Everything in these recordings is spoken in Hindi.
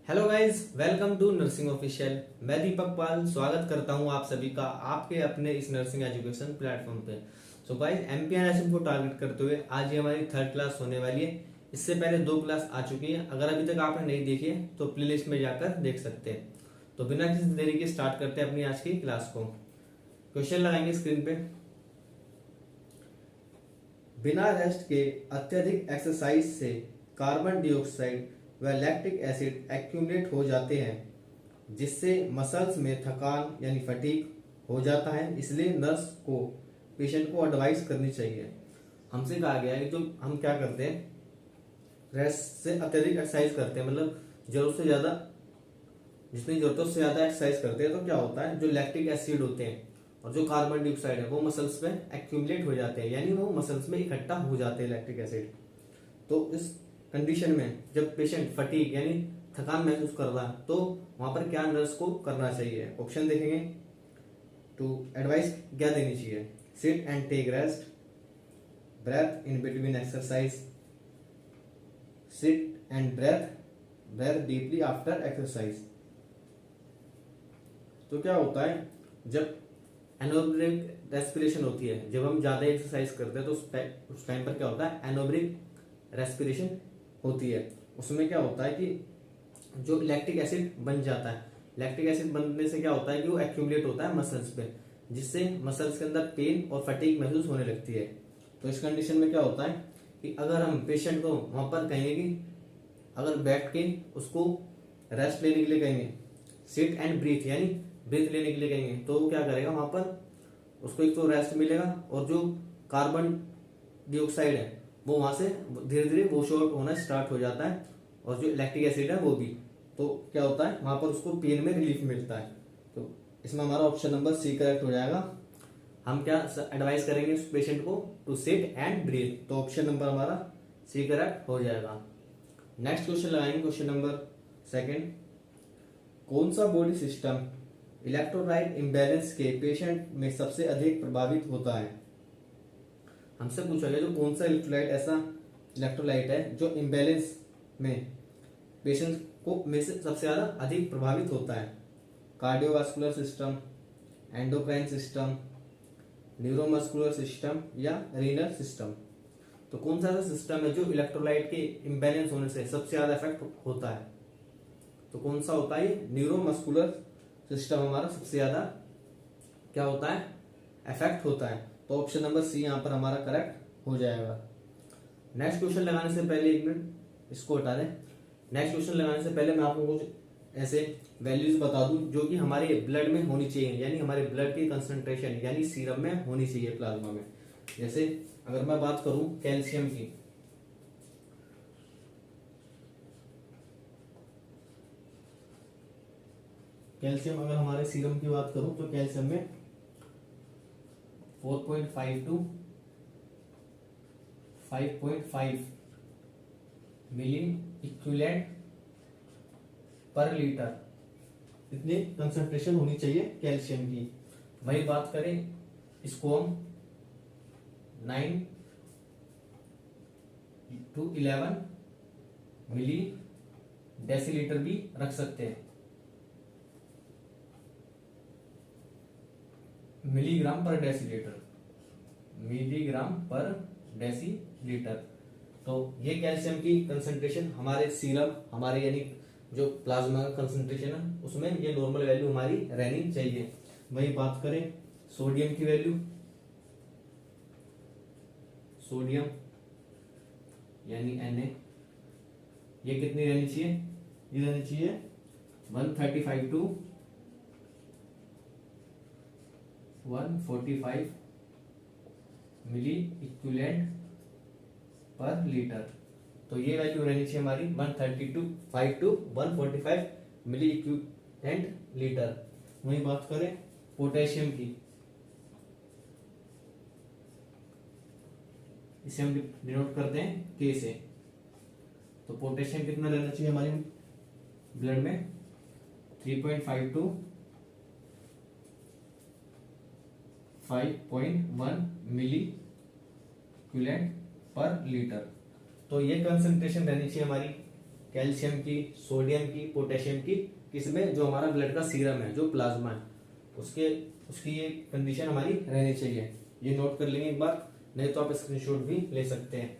Hello guys, welcome to nursing official. मैं दीपक पाल स्वागत करता हूं आप सभी का आपके अपने इस नर्सिंग एजुकेशन प्लेटफॉर्म पे। सो गाइस, एमपीएनएसएम को टारगेट करते हुए आज ये हमारी थर्ड क्लास होने वाली है। इससे पहले दो क्लास आ चुकी है, अगर अभी तक आपने नहीं देखी है तो प्लेलिस्ट में जाकर देख सकते हैं। तो बिना किसी देरी के स्टार्ट करते हैं अपनी आज की क्लास को। क्वेश्चन लगाएंगे स्क्रीन पे। बिना रेस्ट के अत्यधिक एक्सरसाइज से कार्बन डाइऑक्साइड व लैक्टिक एसिड एक्यूमुलेट हो जाते हैं, जिससे मसल्स में थकान यानी फटीग हो जाता है। इसलिए नर्स को पेशेंट को एडवाइस करनी चाहिए। हमसे कहा गया है कि जो हम क्या करते हैं, रेस्ट से अत्यधिक एक्सरसाइज करते हैं, मतलब जरूरत से ज्यादा, जितनी जरूरत है उससे ज्यादा एक्सरसाइज करते हैं तो क्या होता है, जो लैक्टिक एसिड होते हैं और जो कार्बन डाइऑक्साइड है वो मसल्स में एक्यूमुलेट हो जाते हैं, यानी वो मसल्स में इकट्ठा हो जाते हैं लैक्टिक एसिड। तो इस कंडीशन में जब पेशेंट फटीग यानी थकान महसूस कर रहा है तो वहां पर क्या नर्स को करना चाहिए। ऑप्शन देखेंगे तो एडवाइस क्या देनी चाहिए। Sit and take rest, breathe in between exercise, sit and breathe deeply after exercise. तो क्या होता है, जब एनोब्रिक रेस्पिरेशन होती है, जब हम ज्यादा एक्सरसाइज करते हैं तो उस टाइम पर क्या होता है, एनोब्रिक रेस्पिरेशन होती है। उसमें क्या होता है कि जो लैक्टिक एसिड बन जाता है, लैक्टिक एसिड बनने से क्या होता है कि वो एक्यूमुलेट होता है मसल्स पे, जिससे मसल्स के अंदर पेन और फटीग महसूस होने लगती है। तो इस कंडीशन में क्या होता है कि अगर हम पेशेंट को वहां पर कहेंगे कि अगर बैठ के उसको रेस्ट लेने के लिए कहेंगे, सिट एंड ब्रीथ यानी ब्रीथ लेने के लिए कहेंगे, तो वो क्या करेगा, वहां पर उसको एक तो रेस्ट मिलेगा और जो कार्बन डाइऑक्साइड है वो वहां से धीरे धीरे वॉश आउट होना स्टार्ट हो जाता है, और जो लैक्टिक एसिड है वो भी। तो क्या होता है, वहां पर उसको पेन में रिलीफ मिलता है। तो इसमें हमारा ऑप्शन नंबर सी करेक्ट हो जाएगा। हम क्या एडवाइस करेंगे उस पेशेंट को, टू सिट एंड ब्रीथ। तो ऑप्शन नंबर हमारा सी करेक्ट हो जाएगा। नेक्स्ट क्वेश्चन लगाएंगे, क्वेश्चन नंबर सेकेंड। कौन सा बॉडी सिस्टम इलेक्ट्रोलाइट इम्बैलेंस के पेशेंट में सबसे अधिक प्रभावित होता है। हमसे पूछा गया जो कौन सा इलेक्ट्रोलाइट है जो इम्बैलेंस में पेशेंट को में से सबसे ज्यादा अधिक प्रभावित होता है। Cardiovascular system, endocrine system, neuromuscular system या रीनल सिस्टम। तो कौन सा ऐसा सिस्टम है जो इलेक्ट्रोलाइट के इम्बैलेंस होने से सबसे ज्यादा इफेक्ट होता है। तो कौन सा होता है, न्यूरोमस्कुलर सिस्टम हमारा सबसे ज्यादा क्या होता है, इफेक्ट होता है। तो ऑप्शन नंबर सी यहां पर हमारा करेक्ट हो जाएगा। नेक्स्ट क्वेश्चन लगाने से पहले एक मिनट इसको हटा दें। नेक्स्ट क्वेश्चन लगाने से पहले मैं आपको कुछ ऐसे वैल्यूज बता दूं जो कि हमारे ब्लड में होनी चाहिए, यानी हमारे ब्लड की कंसंट्रेशन यानी सीरम में होनी चाहिए, प्लाज्मा में। जैसे अगर मैं बात करूं कैल्शियम की, कैल्शियम अगर हमारे सीरम की बात करूं तो कैल्शियम में 4.5 to 5.5 milli equivalent per litre, इतनी कंसंट्रेशन होनी चाहिए कैल्शियम की। वही बात करें इसको हम 9 to 11 मिली डेसीलीटर भी रख सकते हैं, मिलीग्राम पर डेसीलीटर, मिलीग्राम पर डेसीलीटर। तो ये कैल्शियम की कंसंट्रेशन हमारे सीरम, हमारे यानी जो प्लाज्मा का कंसंट्रेशन है उसमें ये नॉर्मल वैल्यू हमारी रहनी चाहिए। वही बात करें सोडियम की वैल्यू, सोडियम यानी Na, ये कितनी रहनी चाहिए, ये रहनी चाहिए 135 to 145 milli equivalent per litre. तो ये वैल्यू रहनी चाहिए हमारी 135 to 145 मिली इक्विवेलेंट लीटर। वही बात करें पोटेशियम की, इसे हम डिनोट करते हैं के से। तो पोटेशियम कितना रहना चाहिए हमारे ब्लड में, 3.5 to 5.1 milli equivalent per litre. तो ये कंसंट्रेशन रहनी चाहिए हमारी कैल्शियम की, सोडियम की, पोटेशियम की, किसमें, जो हमारा ब्लड का सीरम है, जो प्लाज्मा है, उसके उसकी ये कंडीशन हमारी रहनी चाहिए। ये नोट कर लेंगे एक बार, नहीं तो आप स्क्रीनशॉट भी ले सकते हैं।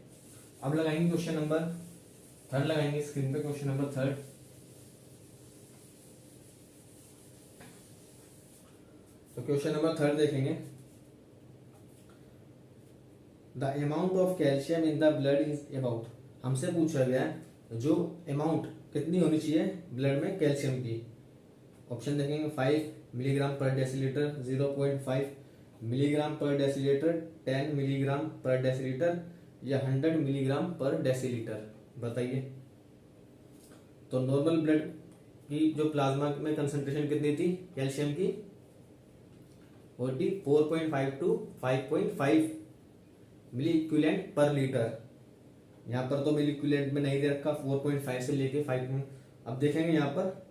अब लगाएंगे क्वेश्चन नंबर थर्ड, लगाएंगे स्क्रीन पे क्वेश्चन नंबर थर्ड। तो क्वेश्चन नंबर थर्ड देखेंगे, the amount of calcium in the blood is about. हमसे पूछा गया है जो अमाउंट कितनी होनी चाहिए ब्लड में कैल्शियम की। ऑप्शन देखेंगे 5 मिलीग्राम पर डेसीलीटर, 0.5 मिलीग्राम पर डेसीलीटर, 10 मिलीग्राम पर डेसीलीटर या 100 मिलीग्राम पर डेसीलीटर। बताइए। तो नॉर्मल ब्लड की जो प्लाज्मा में कंसंट्रेशन कितनी थी कैल्शियम की, वो थी 4.5 to 5.5 milli equivalent per litre. यहाँ पर तो मिली इक्विवेलेंट में नहीं दे रखा, 4.5 से लेके 5। अब देखेंगे यहाँ पर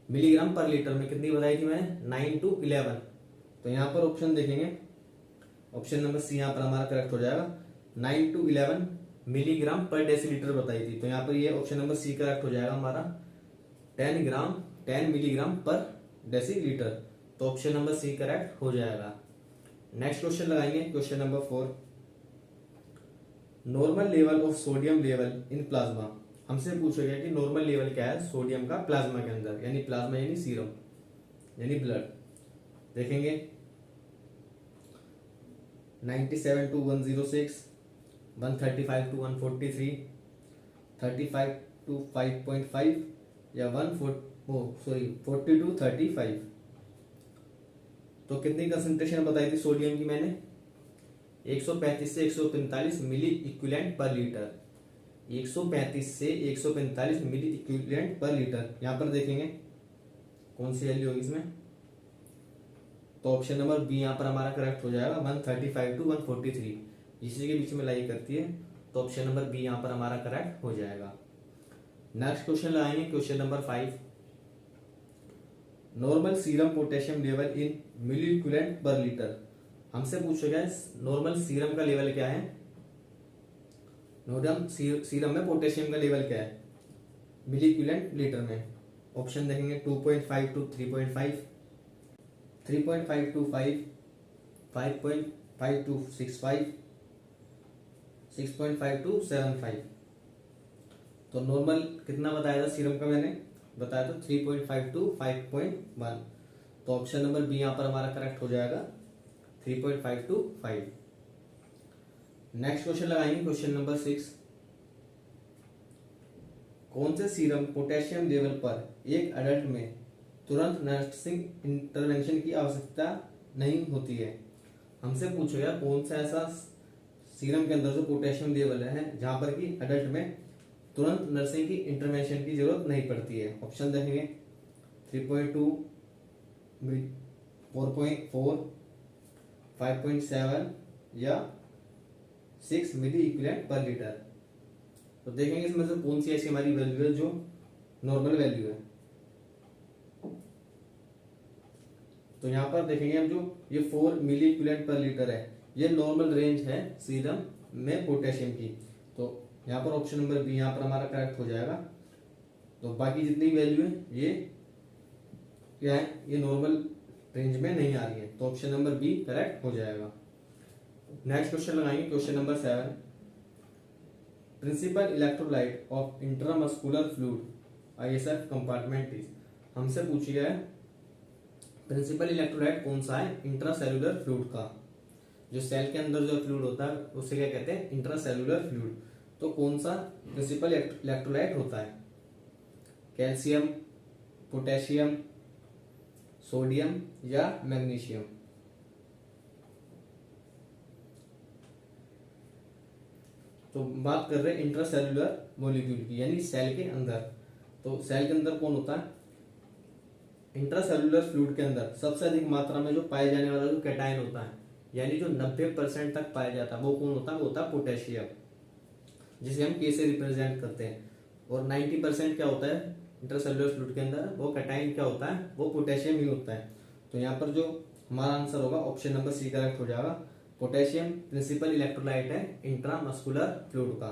मिलीग्राम पर लीटर में कितनी बताई थी मैंने, 9 to 11। तो यहाँ पर ऑप्शन देखेंगे, ऑप्शन नंबर सी यहाँ पर हमारा करेक्ट हो जाएगा। 9 to 11 मिलीग्राम पर डेसीलीटर बताई थी, तो यहाँ पर ये ऑप्शन नंबर सी करेक्ट हो जाएगा हमारा। 10 मिलीग्राम पर डेसीलीटर, तो ऑप्शन नंबर सी करेक्ट हो जाएगा। नेक्स्ट क्वेश्चन लगाएंगे question number 4, normal level of sodium level in plasma. हमसे पूछा गया कि नॉर्मल लेवल क्या है सोडियम का प्लाज्मा के अंदर, यानी प्लाज्मा यानी सीरम यानी ब्लड। देखेंगे 97 to 106, 135 to 143, 35 to 5.5 या 40 to 35। तो कितनी कंसंट्रेशन बताई थी सोडियम की मैंने, 135 से 145 मिली इक्विवेलेंट पर लीटर। 135 से 145 मिली इक्विवेलेंट पर लीटर। यहाँ पर देखेंगे कौन सी वैल्यू होगी इसमें, तो ऑप्शन नंबर बी यहाँ पर हमारा करेक्ट हो जाएगा। 135 to 143 इसी के बीच में लाई करती है, तो ऑप्शन नंबर बी यहाँ पर हमारा करेक्ट हो जाएगा। नेक्स्ट क्वेश्चन लगाएंगे question number 5, normal serum potassium level in milli equivalent per litre. हमसे पूछा गया नॉर्मल सीरम का लेवल क्या है, नॉर्मल सीरम में पोटेशियम का लेवल क्या है मिली इक्विवेलेंट लीटर में। ऑप्शन देखेंगे 2.5 to 3.5, 3.5 to 5, 5.5 to 6.5, 6.5 to 7.5। तो नॉर्मल कितना बताया था सीरम का, मैंने बताया था 3.5 to 5.1। तो ऑप्शन नंबर बी यहाँ पर हमारा करेक्ट हो जाएगा, 3.5 to 5। नेक्स्ट क्वेश्चन लगाएंगे क्वेश्चन नंबर 6, कौन से सीरम पोटेशियम लेवल पर एक अडल्ट में तुरंत नर्सिंग इंटरवेंशन की आवश्यकता नहीं होती है। हमसे पूछा गया कौन सा ऐसा सीरम के अंदर जो पोटेशियम लेवल है जहां पर कि अडल्ट में तुरंत नर्सिंग की इंटरवेंशन की जरूरत नहीं पड़ती है। ऑप्शन देखेंगे 3.2, 4.4, 5.7 या 6 मिली इक्विवेलेंट पर लीटर। तो देखेंगे इसमें से कौन सी ऐसी हमारी वैल्यू है जो नॉर्मल वैल्यू है। तो यहाँ पर देखेंगे हम जो ये 4 मिली इक्विवेलेंट पर लीटर है, ये नॉर्मल रेंज है सीरम में पोटेशियम की। तो यहाँ पर ऑप्शन नंबर बी यहाँ पर हमारा करेक्ट हो जाएगा। तो बाकी जितनी वैल्यू है ये क्या है, ये नॉर्मल रेंज में नहीं आ रही है, तो ऑप्शन नंबर बी करेक्ट हो जाएगा। नेक्स्ट क्वेश्चन लगाएंगे question number 7, principal electrolyte of intramuscular fluid ISF compartment is. हमसे पूछी गया है प्रिंसिपल इलेक्ट्रोलाइट कौन सा है इंट्रासेल्युलर फ्लूइड का। जो सेल के अंदर जो फ्लूइड होता है उसे क्या कहते हैं, इंट्रासेल्युलर फ्लूइड। तो कौन सा प्रिंसिपल इलेक्ट्रोलाइट होता है, कैल्शियम, पोटेशियम, सोडियम या मैग्नीशियम। तो बात कर रहे हैं इंट्रासेल्युलर मॉलिक्यूल की, यानी सेल के अंदर। तो सेल के अंदर कौन होता है, इंट्रासेल्युलर फ्लूइड के अंदर सबसे अधिक मात्रा में जो पाए जाने वाला जो कैटायन होता है, यानी जो 90% तक पाया जाता है, वो कौन होता है, वो होता है पोटेशियम, जिसे हम के से रिप्रेजेंट करते हैं। और 90% क्या होता है इंट्रासेल्युलर फ्लूइड के अंदर, वो कैटायन क्या होता है, वो पोटेशियम ही होता है। तो यहाँ पर जो हमारा आंसर होगा ऑप्शन नंबर सी करेक्ट हो जाएगा। पोटेशियम प्रिंसिपल इलेक्ट्रोलाइट है इंट्रामस्कुलर फ्लूइड का।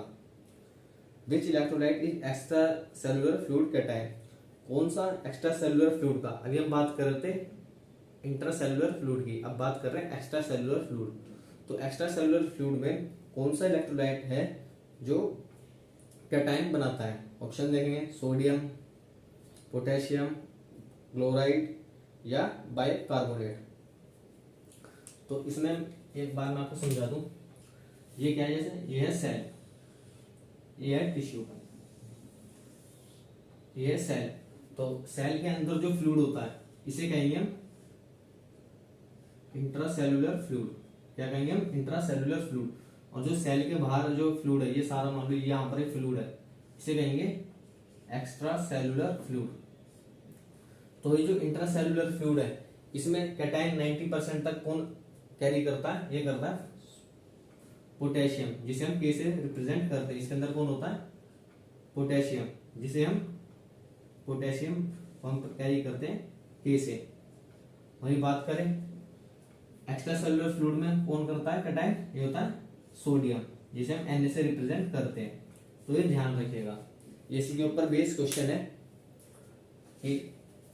Which electrolyte is extra cellular fluid cation, कौन सा एक्स्ट्रा सेलुलर फ्लूइड का, अभी हम बात कर रहे थे इंट्रासेलुलर फ्लूइड की, अब बात कर रहे हैं एक्स्ट्रा सेलुलर फ्लूइड। तो एक्स्ट्रा सेलुलर फ्लूइड में कौन सा इलेक्ट्रोलाइट है जो कैटायन बनाता है? ऑप्शन देखेंगे, सोडियम, पोटेशियम, क्लोराइड या बाइकार्बोनेट। तो इसमें एक बार मैं आपको समझा दूं, ये क्या है, जैसे ये है सेल, ये है टिश्यू, ये है सेल। तो सेल के अंदर जो फ्लूइड होता है इसे कहेंगे हम इंट्रासेलुलर फ्लूइड। क्या कहेंगे हम? Intracellular fluid. और जो सेल के बाहर जो फ्लूइड है, ये सारा मान लो यहाँ पर एक फ्लूइड है, इसे कहेंगे एक्स्ट्रा सेलुलर फ्लूइड। तो ये जो इंट्रासेलुलर फ्लूइड है इसमें कैटायन 90% तक कौन कैरी करता है? ये करता है पोटेशियम, जिसे हम के से रिप्रेजेंट करते हैं। इसके अंदर कौन होता है? पोटेशियम, जिसे हम पोटेशियम हम कैरी करते हैं के से। वही बात करें एक्स्ट्रा सेलुलर फ्लूइड में कौन करता है कैटायन? ये होता है सोडियम, जिसे हम Na से रिप्रेजेंट करते हैं। तो ये ध्यान रखिएगा, ये इसी के ऊपर बेस क्वेश्चन है कि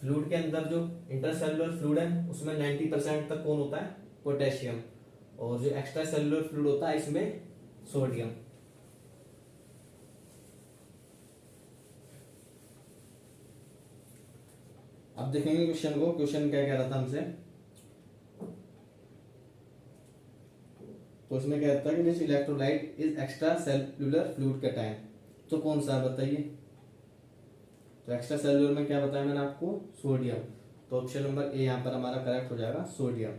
फ्लूइड के अंदर जो इंटरसेलुलर फ्लूइड है उसमें 90% तक कौन होता है? पोटेशियम। और जो एक्स्ट्रा सेलुलर फ्लूइड होता है इसमें सोडियम। अब देखेंगे क्वेश्चन को, क्वेश्चन क्या कह रहा था हमसे। तो इसमें कहता है कि which electrolyte is extra cellular fluid cation, तो कौन सा बताइए? तो एक्स्ट्रा सेलुलर में क्या बताया मैंने आपको? सोडियम। तो ऑप्शन नंबर ए यहाँ पर हमारा करेक्ट हो जाएगा, सोडियम।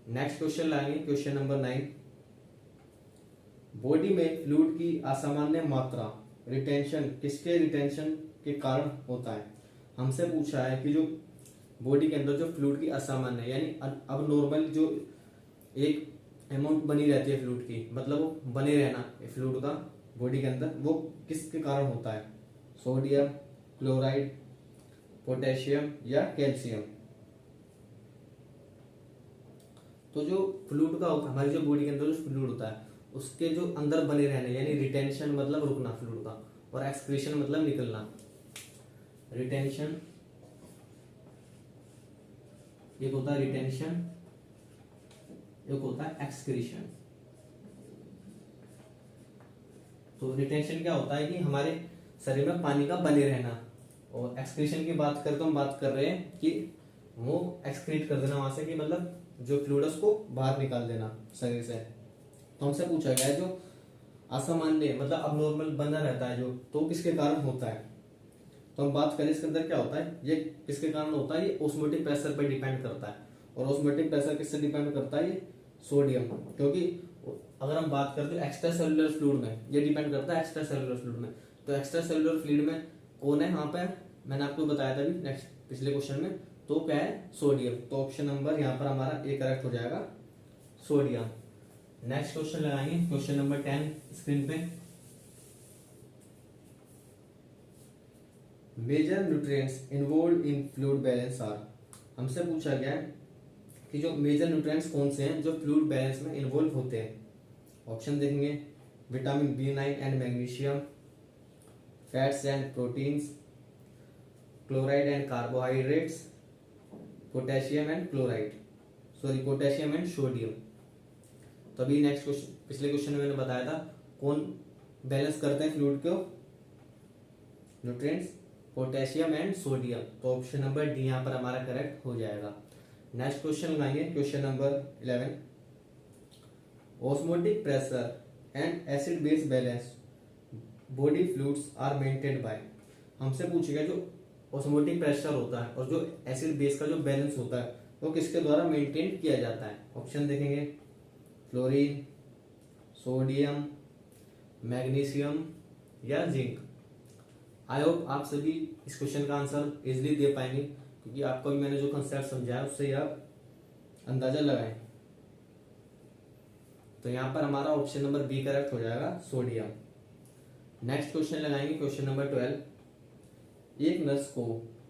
नेक्स्ट क्वेश्चन लाएंगे, क्वेश्चन नंबर 9। बॉडी में फ्लूइड की असामान्य मात्रा रिटेंशन किसके रिटेंशन के कारण होता है? हमसे पूछा है कि जो बॉडी के अंदर जो फ्लूइड की असामान्य यानी अब नॉर्मल जो एक अमाउंट बनी रहती है फ्लूइड की, मतलब वो बने रहना फ्लूइड का बॉडी के अंदर, वो किसके कारण होता है? सोडियम, क्लोराइड, पोटेशियम या कैल्शियम। तो जो फ्लूइड का होता है, हमारी जो बॉडी के अंदर जो फ्लूइड होता है उसके जो अंदर बने रहने यानी रिटेंशन मतलब रुकना फ्लूइड का, और एक्सक्रीशन मतलब निकलना। रिटेंशन एक होता है रिटेंशन, एक होता है एक्सक्रीशन। तो रिटेंशन क्या होता है कि हमारे शरीर में पानी का बने रहना, और एक्सक्रीशन की बात करें तो हम बात कर रहे हैं कि वो एक्सक्रीट कर देना वहां से, कि मतलब जो फ्लूइड है उसको बाहर निकाल देना शरीर से। तो हमसे पूछा गया है जो असामान्य मतलब अब नॉर्मल बना रहता है जो, तो किसके कारण होता है? तो हम बात करें इसके अंदर क्या होता है, ये किसके कारण होता है? ये ऑस्मोटिक प्रेशर पर डिपेंड करता है। और ऑस्मोटिक प्रेशर किससे डिपेंड करता है? ये सोडियम। क्योंकि अगर हम बात करते हैं एक्स्ट्रा सेलुलर फ्लूइड में, ये डिपेंड करता है एक्स्ट्रा सेलुलर फ्लूइड में। तो एक्स्ट्रा सेलुलर फ्लूइड में कौन है? वहां पर मैंने आपको बताया था अभी नेक्स्ट पिछले क्वेश्चन में, तो क्या है? सोडियम। तो ऑप्शन नंबर यहाँ पर हमारा ए करेक्ट हो जाएगा, सोडियम। नेक्स्ट क्वेश्चन लगाएंगे, क्वेश्चन नंबर 10 स्क्रीन पे। Major nutrients involve in fluid balance are. हमसे पूछा गया है कि जो मेजर न्यूट्रिएंट्स कौन से हैं जो फ्लूइड बैलेंस में इन्वॉल्व होते हैं। ऑप्शन देखेंगे, vitamin B9 and magnesium, fats and proteins, chloride and carbohydrates, potassium and chloride, sorry potassium and sodium. तो अभी नेक्स्ट क्वेश्चन, पिछले क्वेश्चन में मैंने बताया था कौन बैलेंस करते हैं फ्लूइड को? Nutrients, potassium and sodium. तो ऑप्शन नंबर डी यहाँ पर हमारा करेक्ट हो जाएगा। नेक्स्ट क्वेश्चन लगाएंगे, question number 11। Osmotic pressure and acid base balance body fluids are maintained by. हमसे पूछेगा जो ऑस्मोटिक प्रेशर होता है और जो एसिड बेस का जो बैलेंस होता है वो किसके द्वारा मेंटेन किया जाता है? ऑप्शन देखेंगे, फ्लोरीन, सोडियम, मैग्नीशियम या जिंक। आई होप आप सभी इस क्वेश्चन का आंसर इजिली दे पाएंगे, क्योंकि आपको भी मैंने जो कंसेप्ट समझाया उससे आप अंदाजा लगाएं। तो यहाँ पर हमारा ऑप्शन नंबर बी करेक्ट हो जाएगा, सोडियम। नेक्स्ट क्वेश्चन लगाएंगे, क्वेश्चन नंबर 12। एक नर्स को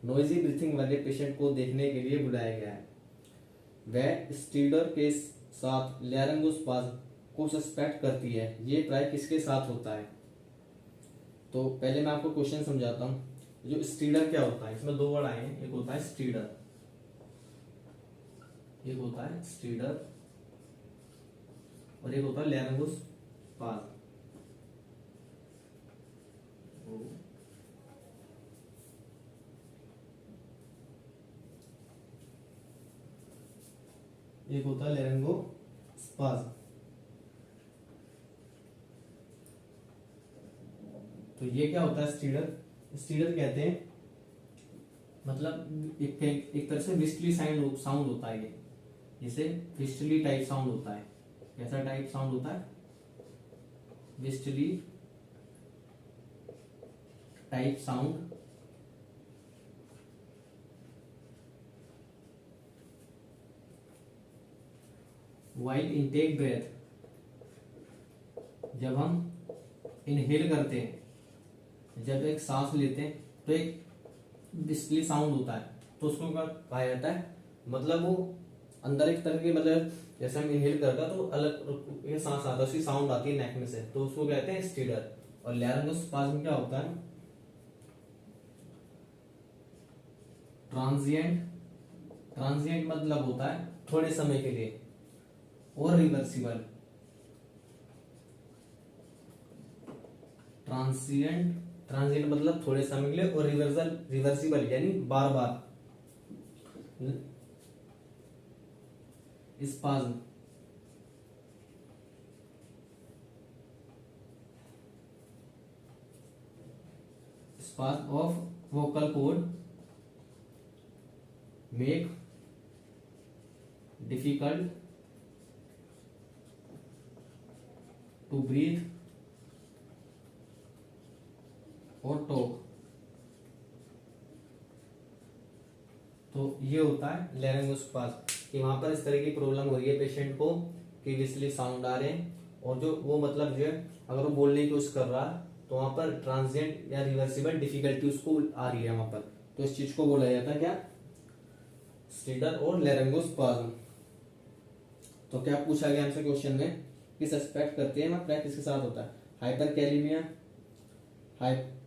नोइजी ब्रीथिंग वाले पेशेंट को देखने के लिए बुलाया गया है। वह स्टीडर के साथ लैरिंगोस्पाज्म को सस्पेक्ट करती है, ये प्राय किसके साथ होता है? तो पहले मैं आपको क्वेश्चन समझाता हूँ। जो स्टीडर क्या होता है, इसमें दो वर्ड आए हैं, एक होता है स्टीडर, एक होता है स्टीडर और एक होता है लैरिंगोस्पाज्म। एक होता है लैरिंगोस्पाज्म। तो ये क्या होता है स्टीडर? स्टीडर कहते हैं मतलब एक तरह से विस्टली साउंड होता है ये, जिसे विस्टली टाइप साउंड होता है। कैसा टाइप साउंड होता है? Whistly type sound. While intake breath, जब हम इनहेल करते हैं, जब एक सांस लेते हैं तो एक विस्टली साउंड होता है, तो उसको क्या कहा जाता है? मतलब वो अंदर एक तरह की, मतलब जैसे हम इनहेल करते हैं तो अलग ये सांस आता है, उसकी साउंड आती है नेक में से, तो उसको कहते हैं स्टीडर। और लैरिंगोस्पाज्म क्या होता है? ट्रांजिएंट। ट्रांजिएंट मतलब होता है थोड़े समय के लिए, और रिवर्सिबल। ट्रांजिएंट मतलब थोड़े समय के लिए, और रिवर्सिबल यानी बार बार। Spasm of vocal cord make difficult to breathe और टॉक। तो ये होता है लैरिंगोस्पाज्म, कि वहां पर इस तरह की प्रॉब्लम हो रही है पेशेंट को कि विस्टली साउंड आ रहे हैं, और जो वो मतलब जो है अगर वो बोलने की कोशिश कर रहा है तो वहां पर ट्रांजिएंट या रिवर्सिबल डिफिकल्टी उसको आ रही है वहां पर, तो इस चीज को बोला जाता है क्या? स्टीडर और लैरिंगोस्पाज्म। तो क्या पूछा गया हमसे क्वेश्चन में? किस एस्पेक्ट करते हैं मतलब किसके साथ होता है? हाइपरकैलेमिया, हाइपरकैल्सीमिया,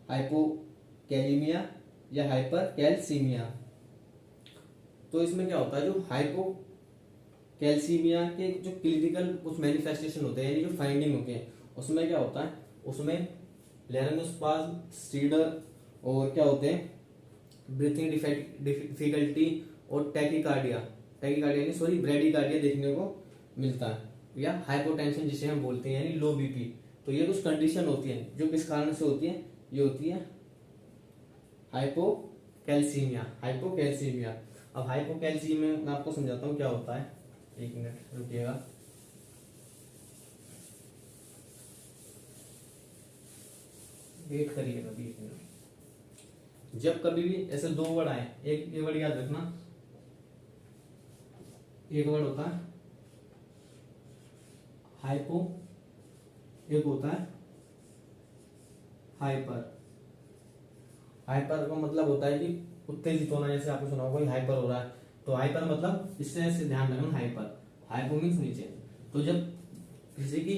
हाइपोकैलेमिया या हाइपरकैल्सीमिया। तो इसमें क्या होता है? जो हाइपोकैल्सीमिया के जो क्लिनिकल कुछ मैनिफेस्टेशन होते हैं, यानी जो फाइंडिंग होते हैं, उसमें क्या होता है? उसमें लैरिंगोस्पाज्म, स्टीडर और क्या होते हैं? ब्रीथिंग डिफिकल्टी और ब्रेडिकार्डिया देखने को मिलता है, या हाइपोटेंशन जिसे हम बोलते हैं यानी लो बीपी। तो ये कुछ कंडीशन होती है जो किस कारण से होती है? ये होती है हाइपोकैल्सीमिया। अब हाइपोकैल्सीमिया मैं आपको समझाता हूँ क्या होता है। एक मिनट रुकिएगा। वेट करिएगा 20 मिनट। जब कभी भी ऐसे दो वर्ड आए, एक ये वर्ड याद रखना, एक वर्ड होता है हाइपो, एक होता है हाइपर। हाइपर का मतलब होता है कि उत्तेजित होना, जैसे आपने सुना होगा हाइपर हो रहा है, तो हाइपर मतलब इससे ध्यान रखना हाइपर। हाइपो मीन्स नीचे। तो जब किसी की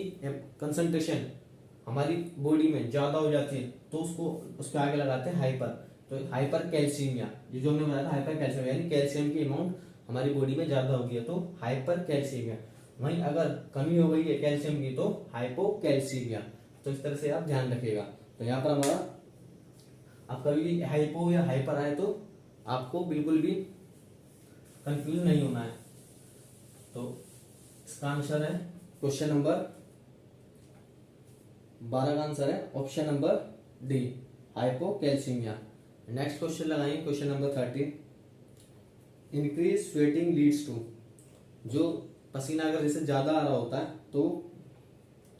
कंसंट्रेशन हमारी बॉडी में ज्यादा हो जाती है तो उसको उसके आगे लगाते हैं हाइपर। तो हाइपर कैल्सीमिया, ये जो हमने बताया था हाइपर कैल्सीमिया यानी कैल्शियम की अमाउंट हमारी बॉडी में ज्यादा होगी तो हाइपर कैल्सीमिया। वहीं अगर कमी हो गई है कैल्शियम की तो हाइपोकैल्सीमिया। तो इस तरह से आप ध्यान रखिएगा। तो यहाँ पर हमारा, आप कभी भी हाइपो या हाइपर आए तो आपको बिल्कुल भी कंफ्यूज नहीं होना है। तो इसका आंसर है क्वेश्चन नंबर 12 का आंसर है option number D, hypocalcemia. Next question लगाएंगे, question number 13। Increase sweating leads to, जो पसीना अगर जैसे ज्यादा आ रहा होता है तो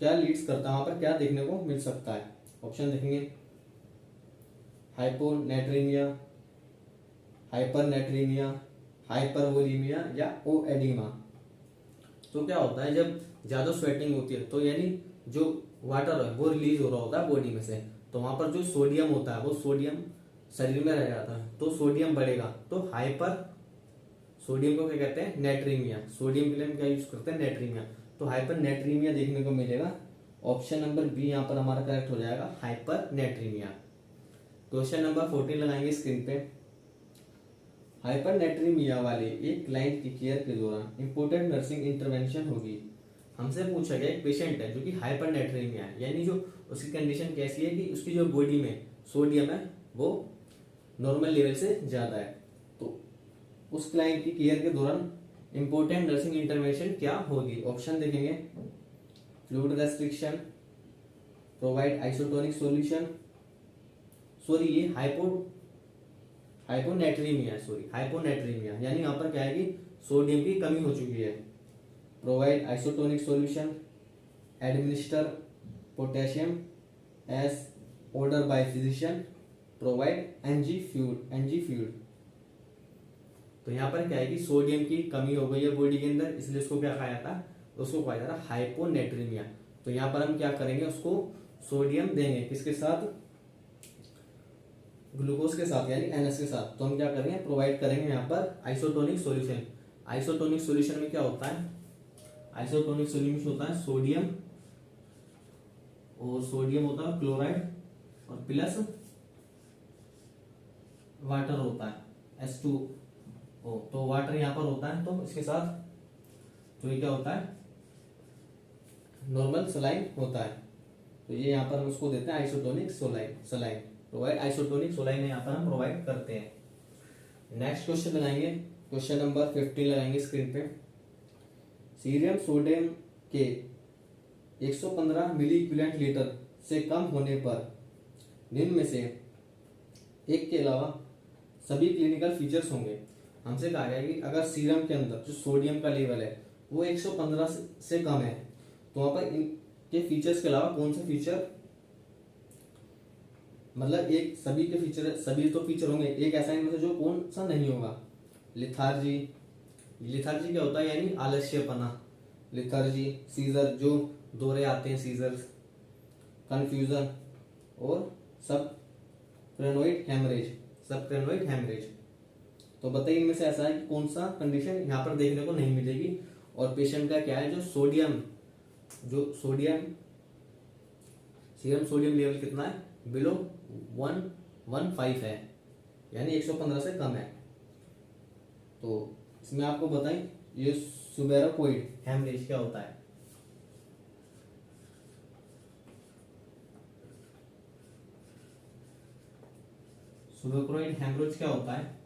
क्या लीड्स करता है, वहां पर क्या देखने को मिल सकता है? ऑप्शन देखेंगे, हाइपोनेट्रीमिया, हाइपरनेट्रीमिया, हाइपरवोलीमिया या ओएडिमा। तो क्या होता है जब ज्यादा स्वेटिंग होती है तो यानी जो वाटर है वो रिलीज हो रहा होता है बॉडी में से, तो वहां पर जो सोडियम होता है वो सोडियम शरीर में रह जाता है, तो सोडियम बढ़ेगा। तो हाइपर, सोडियम को क्या कहते हैं? नेट्रीमिया। सोडियम के लिए हम क्या यूज करते हैं? नेट्रीमिया। तो हाइपर नेट्रीमिया देखने को मिलेगा ऑप्शन नंबर बी यहाँ पर हमारा करेक्ट हो जाएगा, हाइपरनेट्रीमिया। क्वेश्चन नंबर 14 लगाएंगे स्क्रीन पे। हाइपरनेट्रीमिया वाले एक क्लाइंट की केयर के दौरान इंपॉर्टेंट नर्सिंग इंटरवेंशन होगी। हमसे पूछा गया एक पेशेंट है जो कि हाइपरनेट्रीमिया है, यानी जो उसकी कंडीशन कैसी है कि उसकी जो बॉडी में सोडियम है वो नॉर्मल लेवल से ज्यादा है। तो उस क्लाइंट की केयर के दौरान इंपॉर्टेंट नर्सिंग इंटरवेंशन क्या होगी? ऑप्शन देखेंगे, fluid restriction, provide isotonic solution, sorry ये हाइपोनेट्रीमिया यानी यहाँ पर क्या है कि सोडियम की कमी हो चुकी है। Provide isotonic solution, administer potassium as order by physician, provide NG fluid. तो यहाँ पर क्या है कि सोडियम की कमी हो गई है बॉडी के अंदर, इसलिए उसको क्या कहा जाता है? उसको कहा जाता है हाइपोनेट्रीमिया। तो यहाँ पर हम क्या करेंगे, उसको सोडियम देंगे, किसके साथ? ग्लूकोज के साथ, यानी NH के साथ। तो हम क्या करेंगे, प्रोवाइड करेंगे यहाँ पर आइसोटोनिक सॉल्यूशन। आइसोटोनिक सॉल्यूशन में क्या होता है? आइसोटोनिक सॉल्यूशन होता है सोडियम, और सोडियम होता है क्लोराइड और प्लस वाटर होता है H2O। तो वाटर यहाँ पर होता है, तो इसके साथ तो ये क्या होता है? नॉर्मल सलाइन होता है। तो ये यहाँ पर हम उसको देते हैं isotonic saline. Provide isotonic saline यहाँ पर हम प्रोवाइड करते हैं। नेक्स्ट क्वेश्चन लगाएंगे, क्वेश्चन नंबर 15 लगाएंगे स्क्रीन पे। सीरम सोडियम के 115 मिली इक्विवेलेंट लीटर से कम होने पर निम्न में से एक के अलावा सभी क्लिनिकल फीचर्स होंगे। हमसे कहा गया कि अगर सीरम के अंदर जो सोडियम का लेवल है वो 115 से कम है, तो वहां पर इनके फीचर्स के अलावा कौन से फीचर, मतलब एक सभी के फीचर, सभी तो फीचर होंगे, एक ऐसा इनमें से जो कौन सा नहीं होगा? लिथार्जी क्या होता है? यानी आलस्यपना, लिथार्जी। सीजर, जो दौरे आते हैं, सीजर्स। कंफ्यूजन और सबक्रेनोइड हेमरेज। तो बताइए इनमें से ऐसा है कि कौन सा कंडीशन यहाँ पर देखने को नहीं मिलेगी? और पेशेंट का क्या है, जो सीरम सोडियम लेवल कितना है? बिलो 115 है, यानी 115 से कम है। तो इसमें आपको बताएं ये सुबेरोकोइड हेमरेज क्या होता है? सुबेरोकोइड हेमरेज क्या होता है?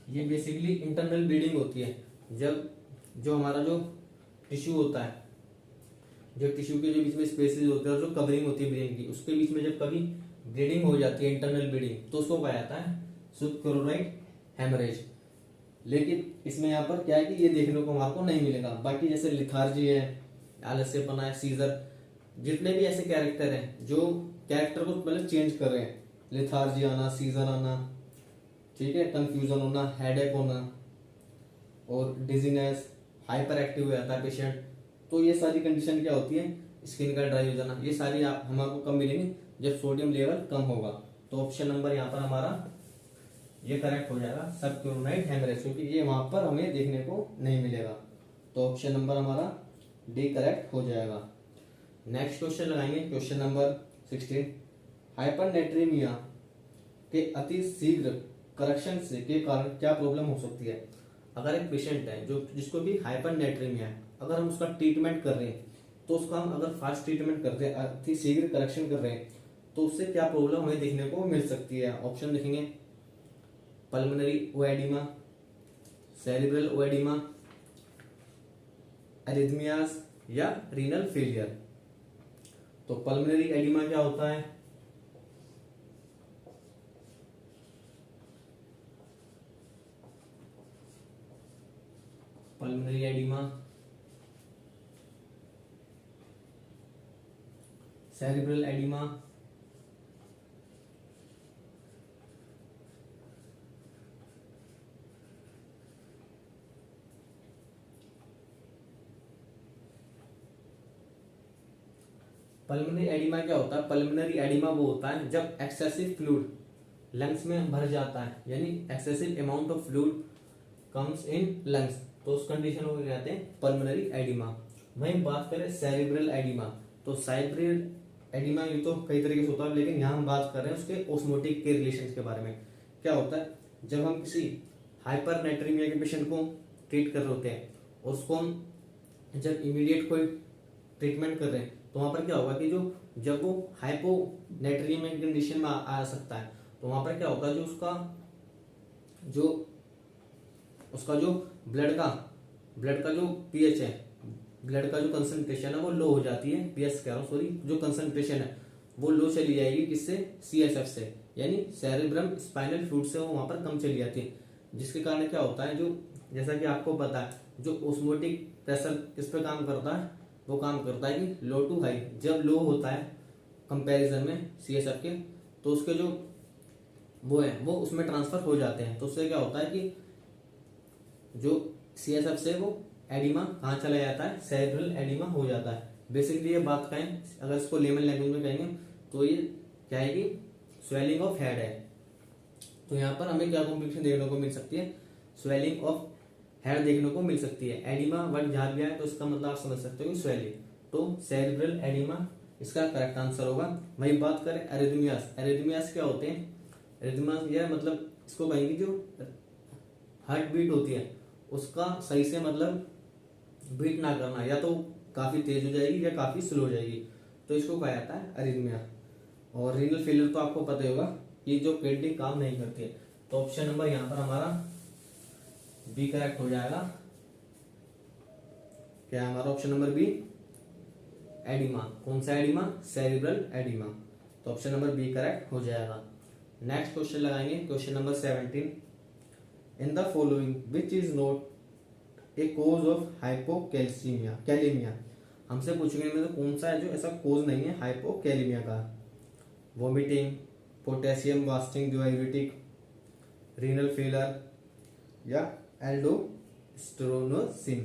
ये बेसिकली इंटरनल ब्लीडिंग होती है, जब जो हमारा जो टिश्यू होता है, जो टिश्यू के जो बीच में स्पेसेस होते हैं और जो कवरिंग होती है ब्रेन की, उसके बीच में जब कभी ब्लीडिंग हो जाती है, इंटरनल ब्लीडिंग, तो उसको कहा जाता है सुबक्लोराइड हेमरेज। लेकिन इसमें यहाँ पर क्या है कि ये देखने को हमारे को नहीं मिलेगा। बाकी जैसे लिथार्जी है, आलस्यपना है, सीजर, जितने भी ऐसे कैरेक्टर हैं जो कैरेक्टर को मतलब चेंज कर रहे हैं, लिथार्जी आना, सीजर आना, ठीक है, कंफ्यूजन होना, हेडेक होना और डिजीनेस, हाइपर एक्टिव हो जाता है पेशेंट, तो ये सारी कंडीशन क्या होती है? स्किन का ड्राई हो जाना। ये सारी हमको कब मिलेंगी? जब सोडियम लेवल कम होगा। तो ऑप्शन नंबर यहाँ पर हमारा ये करेक्ट हो जाएगा, सबक्लोराइड हेमरेज, क्योंकि ये वहां पर हमें देखने को नहीं मिलेगा। तो ऑप्शन नंबर हमारा डी करेक्ट हो जाएगा। नेक्स्ट क्वेश्चन लगाएंगे, क्वेश्चन नंबर 16। हाइपरनेट्रीमिया के अति शीघ्र करेक्शन से के कारण क्या प्रॉब्लम हो सकती है? अगर एक पेशेंट है जिसको भी हाइपरनेट्रीमिया है, अगर हम उसका ट्रीटमेंट कर रहे हैं, तो उसका हम अगर फास्ट ट्रीटमेंट करते हैं, अति शीघ्र करेक्शन कर रहे हैं, तो उससे क्या प्रॉब्लम हमें देखने को मिल सकती है? ऑप्शन देखेंगे, पल्मोनरी ओएडिमा, सेरिब्रल ओएडिमा, एरिथमियास या रीनल फेलियर। तो पल्मोनरी एडिमा क्या होता है? Pulmonary oedema, cerebral oedema, pulmonary oedema क्या होता है? पल्मोनरी एडिमा वो होता है जब एक्सेसिव फ्लूइड लंग्स में भर जाता है, यानी excessive amount of fluid comes in lungs, तो उस कंडीशन को कहते हैं पल्मोनरी एडिमा। वहीं बात करें सेरिब्रल एडिमा, तो सेरिब्रल एडिमा ये तो कई तरीके से होता है, लेकिन यहाँ हम बात कर रहे हैं उसके ऑस्मोटिक के रिलेशन के बारे में। क्या होता है, जब हम किसी हाइपर नाइट्रीमिया के पेशेंट को ट्रीट कर रहे होते हैं और उसको हम जब इमीडिएट कोई ट्रीटमेंट कर रहे हैं, तो वहां पर क्या होगा कि जो जब वो हाइपो नाइट्रीमिया कंडीशन में आ सकता है, तो वहां पर क्या होता है, उसका जो ब्लड का जो पीएच है, ब्लड का जो कंसंट्रेशन है वो लो हो जाती है, पीएच कह रहा हूँ सॉरी, जो कंसंट्रेशन है वो लो चली जाएगी, किससे, सीएसएफ से, यानी सेरेब्रम स्पाइनल फ्लूइड से वो वहां पर कम चली जाती है, जिसके कारण क्या होता है, जो जैसा कि आपको पता है, जो ऑस्मोटिक प्रेशर किस पे काम करता है, वो काम करता है कि लो टू हाई, जब लो होता है कंपैरिजन में सीएसएफ के, तो उसके जो वो है वो उसमें ट्रांसफर हो जाते हैं, तो उससे क्या होता है कि जो सीएसएफ से वो एडिमा कहाँ चला जाता है, सेरेब्रल एडिमा हो जाता है। बेसिकली ये बात कहें, अगर इसको लेमन लैंग्वेज में कहेंगे तो ये क्या है कि स्वेलिंग ऑफ हेड है। तो यहाँ पर हमें क्या कॉम्प्लिकेशन देखने को मिल सकती है, स्वेलिंग ऑफ हेड देखने को मिल सकती है। एडिमा वर्ड जहां भी आए तो इसका मतलब आप समझ सकते हो कि स्वेलिंग, तो सेरेब्रल एडिमा इसका करेक्ट आंसर होगा। वही बात करें एरिथमियास, एरिथमियास क्या होते हैं, एरिथमियास यह मतलब इसको कहेंगे जो हार्ट बीट होती है उसका सही से मतलब बीट ना करना, या तो काफी तेज हो जाएगी या काफी स्लो हो जाएगी, तो इसको कहा जाता है अरिथमिया। और रीनल फेलियर तो आपको पता ही होगा कि जो किडनी काम नहीं करती है, तो ऑप्शन नंबर यहाँ पर हमारा बी करेक्ट हो जाएगा। क्या है हमारा ऑप्शन नंबर बी, एडिमा। कौन सा एडिमा, सेरिब्रल एडिमा, तो ऑप्शन नंबर बी करेक्ट हो जाएगा। नेक्स्ट क्वेश्चन लगाएंगे, question number 17, in the following which is not a cause of kalaemia. हमसे पूछेंगे में तो कौन सा है जो ऐसा कोज नहीं है हाइपोकैलेमिया का, vomiting, potassium wasting diabetic, renal failure या एल्डोस्टेरोनोसिन।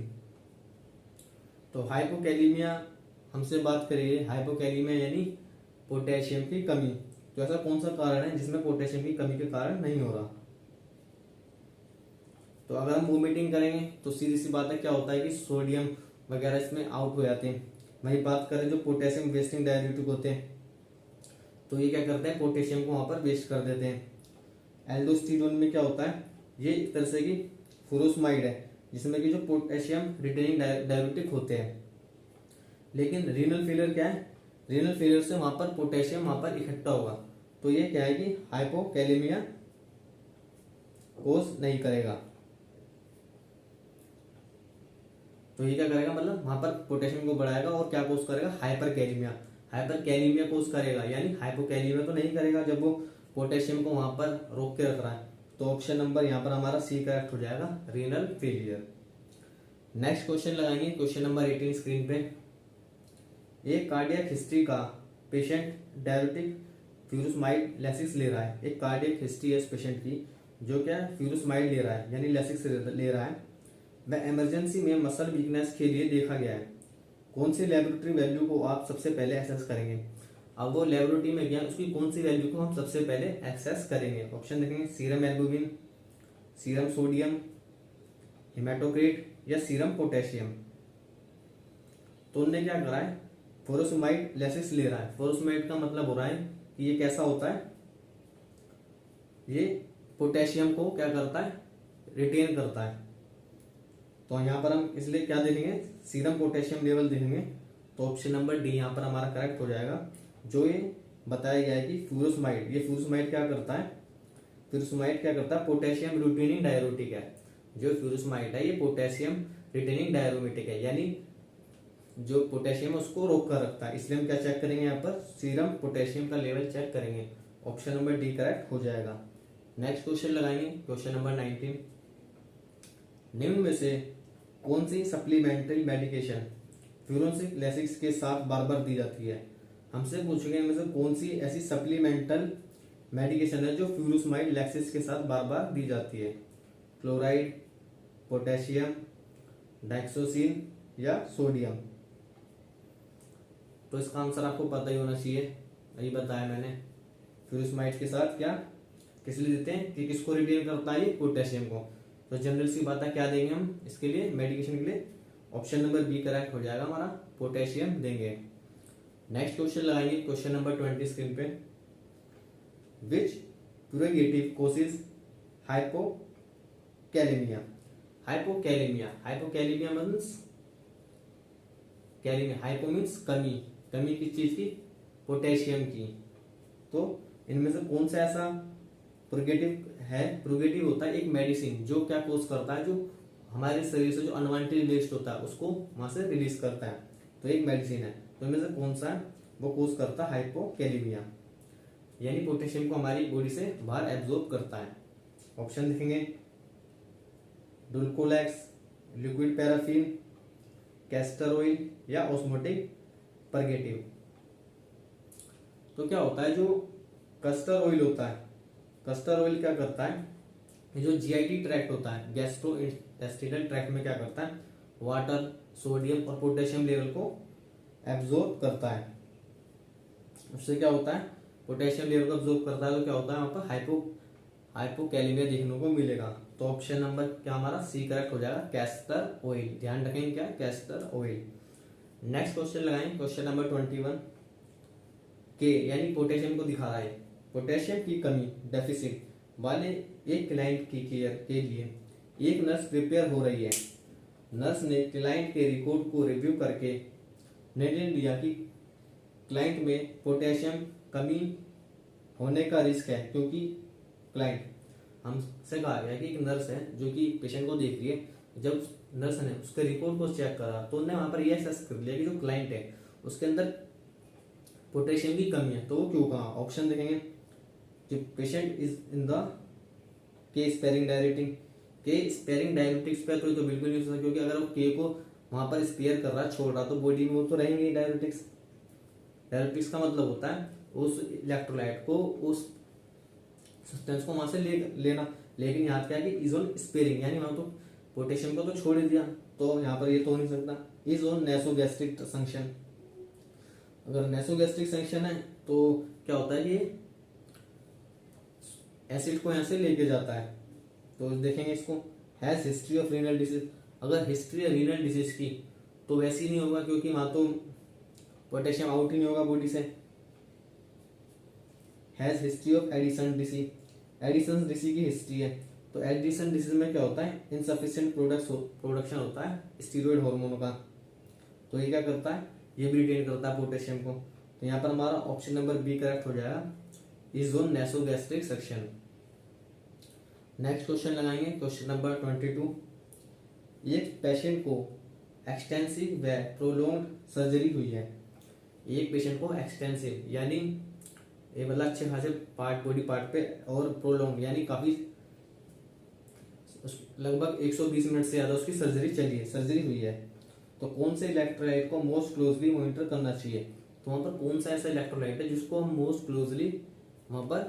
तो हाइपोकैलेमिया हमसे बात करिए, हाइपोकैलेमिया यानी पोटेशियम की कमी, तो ऐसा कौन सा कारण है जिसमें पोटेशियम की कमी के कारण नहीं हो रहा। तो अगर हम वोमिटिंग करेंगे तो सीधी सी बात है क्या होता है कि सोडियम वगैरह इसमें आउट हो जाते हैं। वही बात करें जो पोटेशियम वेस्टिंग डायबिटिक होते हैं, तो ये क्या करते हैं, पोटेशियम को वहां पर वेस्ट कर देते हैं। एल्डोस्टेरोन में क्या होता है, ये एक तरह से कि फुरोसमाइड है जिसमें कि जो पोटेशियम रिटेनिंग डायबिटिक होते हैं। लेकिन रीनल फेलियर क्या है, रीनल फेलियर से वहां पर पोटेशियम वहां पर इकट्ठा होगा, तो ये क्या है कि हाइपोकैलेमिया कोज नहीं करेगा। तो ये क्या करेगा, मतलब वहां पर पोटेशियम को बढ़ाएगा और क्या कोज करेगा, हाइपरकैलेमिया, हाइपरकैलेमिया कोज करेगा, यानी हाइपोकैलेमिया तो नहीं करेगा जब वो पोटेशियम को वहां पर रोक के रख रहा है। तो ऑप्शन नंबर यहाँ पर हमारा सी करेक्ट हो जाएगा, रीनल फेलियर। नेक्स्ट क्वेश्चन लगाएंगे, क्वेश्चन नंबर 18 स्क्रीन पे। एक कार्डियक हिस्ट्री का पेशेंट डायबिटिक फ्यूरोसमाइड लेसिस ले रहा है, एक कार्डियक हिस्ट्री है इस पेशेंट की जो क्या फ्यूरोसमाइड ले रहा है यानी लेसिस ले रहा है, वह इमरजेंसी में मसल वीकनेस के लिए देखा गया है। कौन सी लेबोरेटरी वैल्यू को आप सबसे पहले एक्सेस करेंगे। अब वो लेबोरेटरी में गया, उसकी कौन सी वैल्यू को हम सबसे पहले एक्सेस करेंगे। ऑप्शन देखेंगे, serum albumin, serum sodium, haematocrit या सीरम पोटेशियम। तो उनने क्या करा है, फुरोसमाइड लेसिस ले रहा है। फुरोसमाइड का मतलब हो रहा है कि ये कैसा होता है, ये पोटेशियम को क्या करता है, रिटेन करता है। तो यहाँ पर हम इसलिए क्या देखेंगे, सीरम पोटेशियम लेवल देखेंगे, तो ऑप्शन नंबर डी यहाँ पर हमारा करेक्ट हो जाएगा। जो ये बताया गया है कि फ्यूरोसमाइड, ये फ्यूरोसमाइड क्या करता है, फ्यूरोसमाइड क्या करता है, पोटेशियम रिटेनिंग डाययूरेटिक है। जो फ्यूरोसमाइड है ये पोटेशियम रिटेनिंग डाययूरेटिक है, यानी जो पोटेशियम उसको रोक कर रखता है। इसलिए हम क्या चेक करेंगे, यहाँ पर सीरम पोटेशियम का लेवल चेक करेंगे। ऑप्शन नंबर डी करेक्ट हो जाएगा। नेक्स्ट क्वेश्चन लगाएंगे, क्वेश्चन नंबर 19, निम्न में से कौन सी सप्लीमेंट्री मेडिकेशन फ्यूरोसिक लेसिस के साथ बार बार दी जाती है। हमसे पूछेंगे इनमें से कौन सी ऐसी सप्लीमेंटल मेडिकेशन है जो फ्यूरोसमाइड लेसिस के साथ बार बार दी जाती है। क्लोराइड, पोटेशियम, डाइक्सोसिन या सोडियम। तो इसका आंसर आपको पता ही होना चाहिए, यही बताया मैंने। फ्यूरोसमाइड के साथ क्या किस लिए देते हैं कि किसको रिटेन करता है, पोटेशियम को। तो जनरल सी बात है क्या देंगे हम इसके लिए मेडिकेशन के लिए, ऑप्शन नंबर बी करेक्ट हो जाएगा हमारा, पोटेशियम देंगे। नेक्स्ट क्वेश्चन लगाएंगे, क्वेश्चन नंबर 20 स्क्रीन पे। Which purgative causes hypokalemia. Hypokalemia means kalemia, hypo means कमी, कमी किस चीज की, पोटेशियम की। तो इनमें से कौन सा ऐसा प्यूरिगेटिव है, प्यूरिगेटिव होता है एक मेडिसिन जो क्या कोज करता है, जो हमारे शरीर से जो अनवांटेड वेस्ट होता है उसको वहां से रिलीज करता है, तो एक मेडिसिन है। तो इनमें से कौन सा है वो कोज करता है हाइपोकैलेमिया, यानी पोटेशियम को हमारी बॉडी से बाहर एब्जॉर्ब करता है। ऑप्शन देखेंगे, डुल्कोलैक्स, लिक्विड पैराफिन, कैस्टर ऑयल या ऑस्मोटिक परगेटिव। तो क्या होता है, जो कैस्टर ऑयल होता है, कैस्टर ऑयल क्या करता है, ये जो जीआईटी ट्रैक्ट होता है, गैस्ट्रो इंटेस्टिनल ट्रैक्ट में क्या करता है, वाटर, सोडियम और पोटेशियम लेवल को एब्जॉर्ब करता है। उससे क्या होता है, पोटेशियम लेवल को एब्जॉर्ब करता है, तो क्या होता है वहां पर हाइपोकैलेमिया देखने को मिलेगा। तो ऑप्शन नंबर क्या हमारा सी करेक्ट हो जाएगा, कैस्टर ऑयल। ध्यान रखेंगे क्या, कैस्टर ऑयल। नेक्स्ट क्वेश्चन लगाएं, क्वेश्चन नंबर 21 के, यानी पोटेशियम को दिखा रहा है। पोटेशियम की कमी डेफिसिट वाले एक क्लाइंट की केयर के लिए एक नर्स प्रिपेयर हो रही है। नर्स ने क्लाइंट के रिकॉर्ड को रिव्यू करके निर्णय लिया कि क्लाइंट में पोटेशियम कमी होने का रिस्क है, क्योंकि क्लाइंट, हमसे कहा गया कि एक नर्स है जो कि पेशेंट को देख रही है, जब नर्स ने उसके रिकॉर्ड को चेक करा तो उन्होंने वहां पर यह असेस कर लिया कि जो क्लाइंट है उसके अंदर पोटेशियम की कमी है। तो वो क्यों कहा, ऑप्शन देखेंगे, जो पेशेंट इज इन द के स्पेयरिंग डायरेटिक्स पे तो बिल्कुल नहीं हो सकता, क्योंकि अगर वो के को वहां पर स्पेयर कर रहा है, छोड़ रहा, तो बॉडी में वो तो रहेंगे डायरेटिक्स। डायरेटिक्स का मतलब होता है उस इलेक्ट्रोलाइट को, उस सब्सटेंस को वहां से लेना। लेकिन यहाँ क्या है कि इज ऑन स्पेयरिंग, यानी वहां तो पोटेशियम को तो छोड़ ही दिया, तो यहाँ पर ये तो हो नहीं सकता। इज ऑन नेसोगैस्ट्रिक फंक्शन, अगर नेसोगैस्ट्रिक फंक्शन है तो क्या होता है कि एसिड को यहाँ से लेके जाता है। तो देखेंगे इसको, has history of renal disease. अगर हिस्ट्री है रीनल डिसीज की तो वैसे ही नहीं होगा, क्योंकि वहां तो पोटेशियम आउट ही नहीं होगा बॉडी से। Has history of Edison disease, Edison disease की हिस्ट्री है, तो एडिसन डिसीज में क्या होता है, इनसफिशिएंट प्रोडक्शन होता है स्टीरॉयड हार्मोन का। तो ये क्या करता है, ये भी रिटेन करता है पोटेशियम को। तो यहाँ पर हमारा ऑप्शन नंबर बी करेक्ट हो जाएगा, is on nasogastric section. Next question लगाएंगे, क्वेश्चन नंबर 22। एक पेशेंट को एक्सटेंसिव व प्रोलॉन्ग सर्जरी हुई है। एक पेशेंट को एक्सटेंसिव यानी ये मतलब अच्छे खासे पार्ट, बॉडी पार्ट पे, और प्रोलॉन्ग यानी काफी लगभग 120 मिनट से ज्यादा उसकी सर्जरी हुई है। तो कौन से इलेक्ट्रोलाइट को मोस्ट क्लोजली मॉनिटर करना चाहिए, तो वहां पर कौन सा ऐसा इलेक्ट्रोलाइट है जिसको हम मोस्ट क्लोजली वहां पर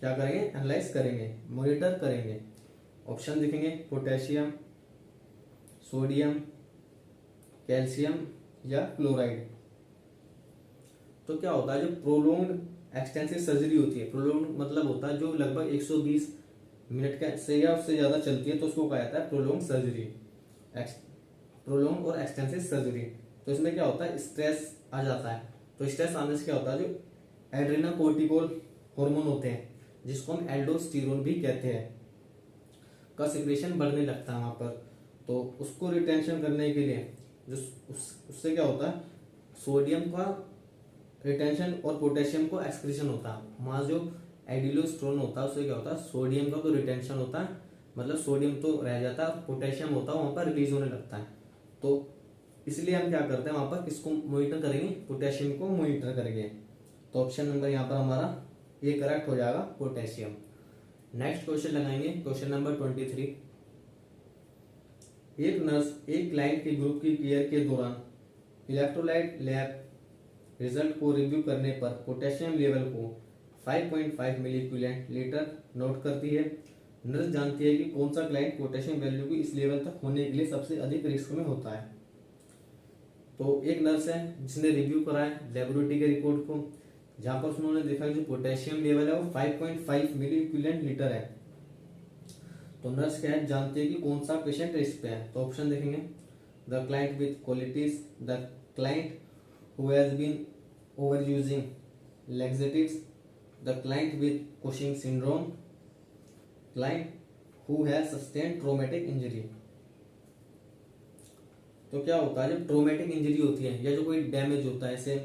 क्या करेंगे, एनालाइज करेंगे, मॉनिटर करेंगे। ऑप्शन देखेंगे, पोटेशियम, सोडियम, कैल्शियम या क्लोराइड। तो क्या होता है, जो प्रोलॉन्ग्ड एक्सटेंसिव सर्जरी होती है, प्रोलॉन्ग मतलब होता है जो लगभग 120 मिनट का से या उससे ज्यादा चलती है, तो उसको कहा जाता है प्रोलॉन्ग सर्जरी, प्रोलॉन्ग और एक्सटेंसिव सर्जरी। तो इसमें क्या होता है, स्ट्रेस आ जाता है। तो स्ट्रेस आने से क्या होता है, जो एड्रेनाकोर्टिकोल हार्मोन होते हैं जिसको हम एल्डोस्टेरोन भी कहते हैं, का सिक्रेशन बढ़ने लगता है वहां पर। तो उसको रिटेंशन करने के लिए जो उससे क्या होता है, सोडियम का रिटेंशन और पोटेशियम को एक्सक्रीशन होता है। वहां जो एडिलोस्टेरोन होता है उससे क्या होता है, सोडियम का तो रिटेंशन होता है, मतलब सोडियम तो रह जाता है, पोटेशियम होता है वहां पर रिलीज होने लगता है। तो इसलिए हम क्या करते हैं, वहां पर किसको मॉनिटर करेंगे, पोटेशियम को मॉनिटर करेंगे। तो ऑप्शन नंबर यहाँ पर हमारा ये करेक्ट हो जाएगा, पोटेशियम। नेक्स्ट क्वेश्चन लगाएंगे, क्वेश्चन नंबर 23। एक नर्स एक क्लाइंट के ग्रुप की केयर के दौरान इलेक्ट्रोलाइट लैब रिजल्ट को रिव्यू करने पर पोटेशियम लेवल को 5.5 मिलीक्यूलेंट लीटर नोट करती है। नर्स जानती है कि कौन सा क्लाइंट पोटेशियम वैल्यू की इस लेवल तक होने के लिए सबसे अधिक रिस्क में होता है। तो एक नर्स है जिसने रिव्यू करा है लेबोरेटरी के रिपोर्ट को, जहां पर उन्होंने देखा कि जो पोटेशियम लेवल है वो 5.5 मिलीक्यूलेंट लीटर है। तो नर्स क्या है, जानती है कि कौन सा पेशेंट रिस्क पे है। तो ऑप्शन देखेंगे, the client with qualities, the client who has been overusing laxatives, the client with Cushing syndrome, client who has sustained traumatic injury। तो क्या होता है जब ट्रोमेटिक इंजरी होती है या जो कोई डैमेज होता है ऐसे,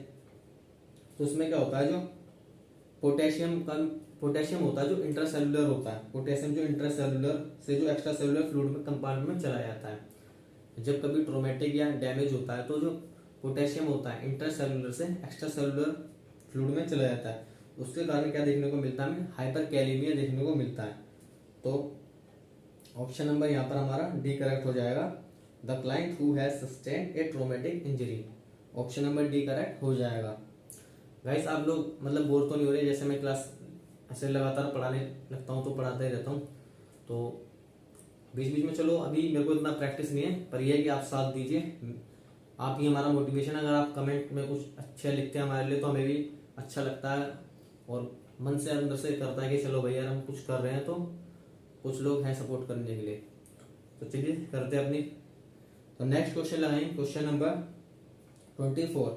तो उसमें क्या होता है जो पोटेशियम होता है जो इंट्रासेलुलर होता है, पोटेशियम जो इंट्रासेलुलर से जो एक्स्ट्रा सेलुलर फ्लूइड में कंपार्टमेंट में चला जाता है। जब कभी ट्रोमेटिक या डैमेज होता है तो जो पोटेशियम होता है इंट्रासेलुलर से एक्स्ट्रा सेलुलर फ्लूइड में चला जाता है, उसके कारण क्या देखने को मिलता है हमें, हाइपरकैलेमिया देखने को मिलता है। तो ऑप्शन नंबर यहाँ पर हमारा डी करेक्ट हो जाएगा, the client who has sustained A traumatic injury. Option number D correct हो जाएगा। गाइस आप लोग मतलब बोर तो नहीं हो रहे, जैसे मैं क्लास ऐसे लगातार पढ़ाने लगता हूँ तो पढ़ाता ही रहता हूँ, तो बीच बीच में चलो अभी मेरे को इतना प्रैक्टिस नहीं है, पर यह है कि आप साथ दीजिए, आप ही हमारा मोटिवेशन। अगर आप कमेंट में कुछ अच्छा लिखते हैं हमारे लिए तो हमें भी अच्छा लगता है और मन से अंदर से करता है कि चलो भैया हम कुछ कर रहे हैं तो कुछ लोग हैं सपोर्ट करने के लिए। तो चलिए करते हैं अपनी। तो नेक्स्ट क्वेश्चन लगाएंगे, क्वेश्चन नंबर 24,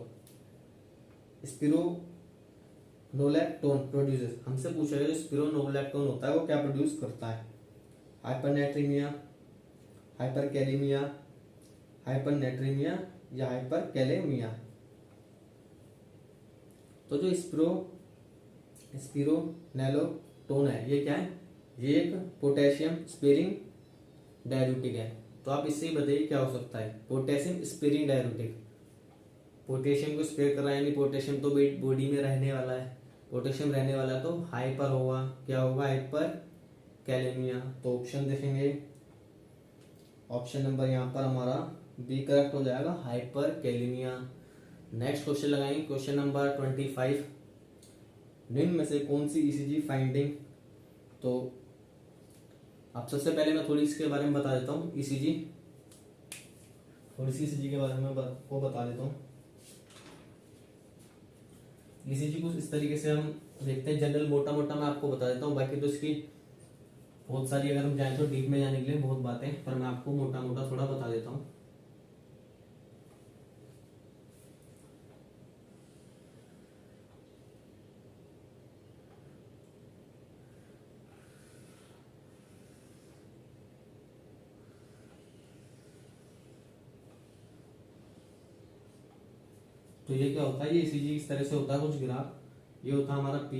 स्पिरोनोलैक्टोन प्रोड्यूसेस। हमसे पूछा गया जो स्पिरोनोलैक्टोन होता है वो क्या प्रोड्यूस करता है, हाइपरनेट्रीमिया, हाइपरकैलेमिया, हाइपरनेट्रीमिया या हाइपरकैलेमिया। तो जो स्पिरोनेलोटोन है ये क्या है, ये एक पोटेशियम स्पेरिंग डाययूरेटिक है। तो आप इससे ही बताइए क्या हो सकता है, पोटेशियम स्पेरिंग डाययूरेटिक। पोटेशियम को स्पेयर कर रहा है यानी पोटेशियम तो बॉडी में रहने वाला है, पोटेशियम रहने वाला है तो हाइपर होगा, क्या होगा, हाइपर कैलेमिया। तो ऑप्शन देखेंगे, ऑप्शन नंबर यहाँ पर हमारा बी करेक्ट हो जाएगा, हाइपर कैलेमिया। नेक्स्ट क्वेश्चन लगाएंगे, क्वेश्चन नंबर 25, निम्न में से कौन सी ईसीजी फाइंडिंग। तो अब सबसे पहले मैं थोड़ी इसके बारे में बता देता हूँ, ईसीजी थोड़ी सी ईसीजी के बारे में वो बता देता हूँ। ईसीजी कुछ इस तरीके से हम देखते हैं, जनरल मोटा मोटा मैं आपको बता देता हूँ, बाकी तो इसकी बहुत सारी अगर हम जाएं तो डीप में जाने के लिए बहुत बातें, पर मैं आपको मोटा मोटा थोड़ा बता देता हूँ। तो ये क्या होता है, ये ईसीजी इस तरह से होता है कुछ ग्राफ, ये होता है हमारा पी,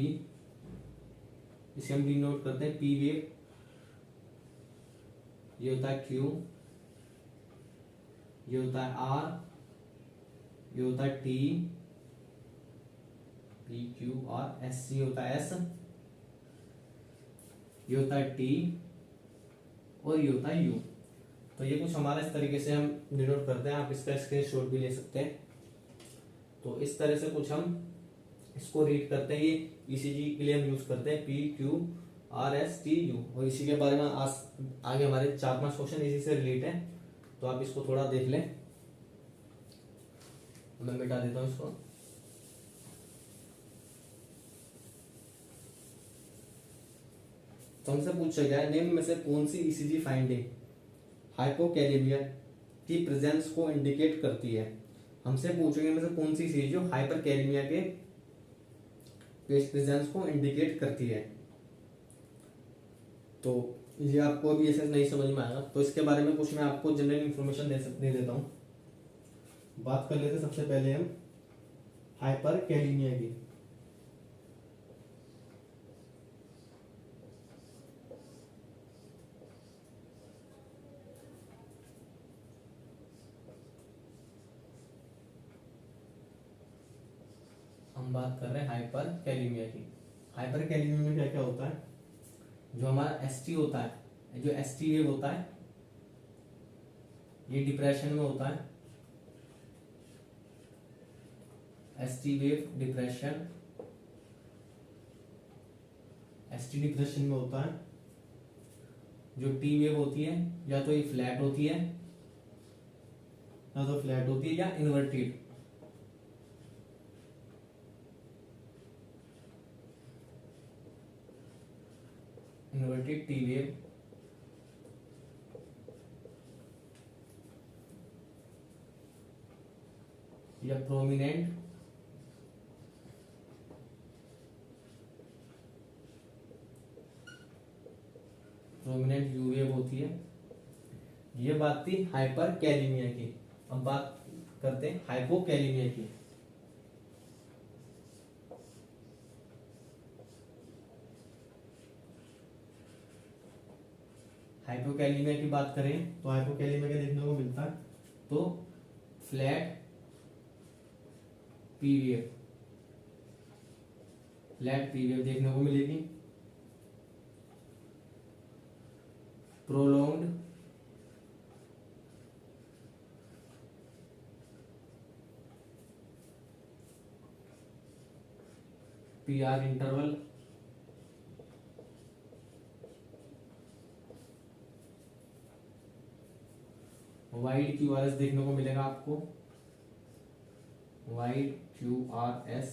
इसे हम डिनोट करते हैं पी वेव, ये होता है क्यू, ये होता है आर, ये होता है T, P Q R, S C होता है एस, ये होता है टी और ये होता है यू। तो ये कुछ हमारा इस तरीके से हम डिनोट करते हैं, आप इसका स्क्रीनशॉट भी ले सकते हैं। तो इस तरह से कुछ हम इसको रीड करते हैं, ये ईसीजी के लिए हम यूज करते हैं P Q R S T U. और इसी के बारे में आगे हमारे 4-5 क्वेश्चन इसी से रिलेट है, तो आप इसको थोड़ा देख लें। मैं मिटा देता हूँ इसको। तो हमसे पूछा गया है निम्न में से कौन सी ईसीजी फाइंडिंग हाइपोकैलेमिया की प्रेजेंस को इंडिकेट करती है। हमसे पूछेंगे में से कौन सी चीज जो हाइपरकैलेमिया के प्रेजेंस को इंडिकेट करती है। तो ये आपको अभी ऐसे नहीं समझ में आएगा, तो इसके बारे में कुछ मैं आपको जनरल इंफॉर्मेशन दे देता हूँ। बात कर लेते सबसे पहले हम हाइपरकैलेमिया की। हम बात कर रहे हैं हाइपरकैलेमिया की। हाइपरकैलेमिया में क्या क्या होता है, जो हमारा एसटी होता है, जो एसटी वेव होता है ये डिप्रेशन में होता है, ST wave depression, ST depression में होता है। जो टी वेव होती है या तो ये फ्लैट होती है, या तो फ्लैट होती है या इन्वर्टेड। इन्वर्टेड टी वेव या प्रोमिनेंट यू वेव होती है। ये बात थी हाइपर कैलीमिया की। अब बात करते हैं हाइपोकैलीमिया की। हाइपोकैलीमिया की बात करें तो हाइपोकैलीमिया का देखने को मिलता है तो फ्लैट पीरियड, फ्लैट पीरियड देखने को मिलेगी, prolonged PR interval, wide QRS देखने को मिलेगा आपको, वाइड क्यूआरएस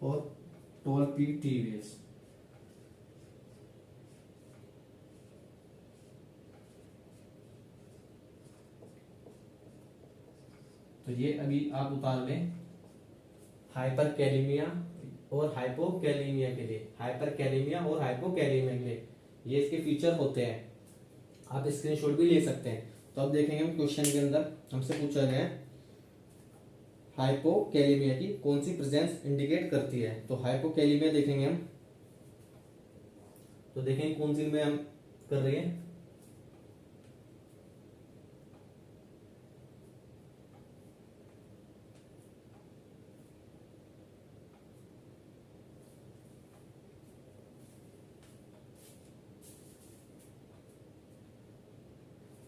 और टॉल पी टी वेव्स। तो ये अभी आप उतार लें हाइपर कैलीमिया और हाइपोकैलीमिया के लिए, हाइपर कैलीमिया और हाइपोकैलीमिया के लिए ये इसके फीचर होते हैं। आप स्क्रीनशॉट भी ले सकते हैं। तो अब देखेंगे हम क्वेश्चन के अंदर हमसे पूछा गया है हाइपोकैलीमिया की कौन सी प्रेजेंस इंडिकेट करती है। तो हाइपोकैलीमिया देखेंगे हम, तो देखेंगे कौन सी में हम कर रही है।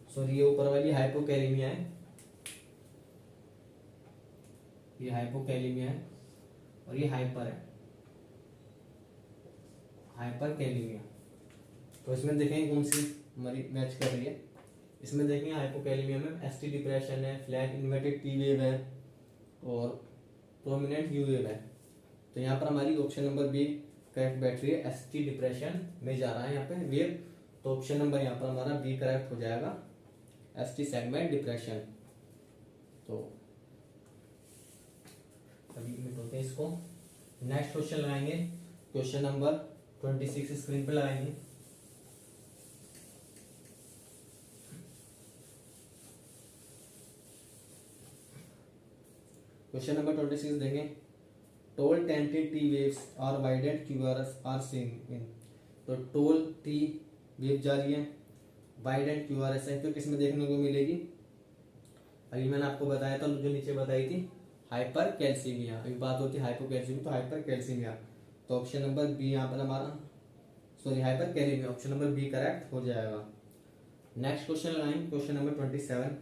सॉरी ये ऊपर वाली हाइपोकैलीमिया है, ये हाइपोकैलीमिया है और ये हाइपर है, हाइपरकैलीमिया। तो इसमें देखेंगे कौन सी हमारी मैच कर रही है। इसमें देखेंगे हाइपोकैलीमिया में एसटी डिप्रेशन है, फ्लैट इन्वर्टेड पी वेव है और प्रोमिनेंट यू वेव है। तो यहाँ पर हमारी ऑप्शन नंबर बी करेक्ट बैठ रही है, एसटी डिप्रेशन में जा रहा है यहाँ पे वेव। तो ऑप्शन नंबर यहाँ पर हमारा बी करेक्ट हो जाएगा, एसटी सेगमेंट डिप्रेशन। तो अभी मिटाते हैं इसको। नेक्स्ट क्वेश्चन लगाएंगे, क्वेश्चन नंबर 26 स्क्रीन पे लगाएंगे। क्वेश्चन नंबर 26 देंगे tall tented T waves are वाइडेड क्यूआरएस आर सीन इन। तो टोल टी वेव जा रही है, वाइडेड क्यूआरएस है, तो किसमें देखने को मिलेगी। अभी मैंने आपको बताया था जो नीचे बताई थी हाइपर कैल्सीमिया। अभी बात होती है हाइपोकैल्सीमिया, तो हाइपर कैल्सीमिया। तो ऑप्शन नंबर बी यहाँ पर हमारा, sorry hyperkalaemia, option number B correct हो जाएगा। नेक्स्ट क्वेश्चन लगाएंगे, question number 27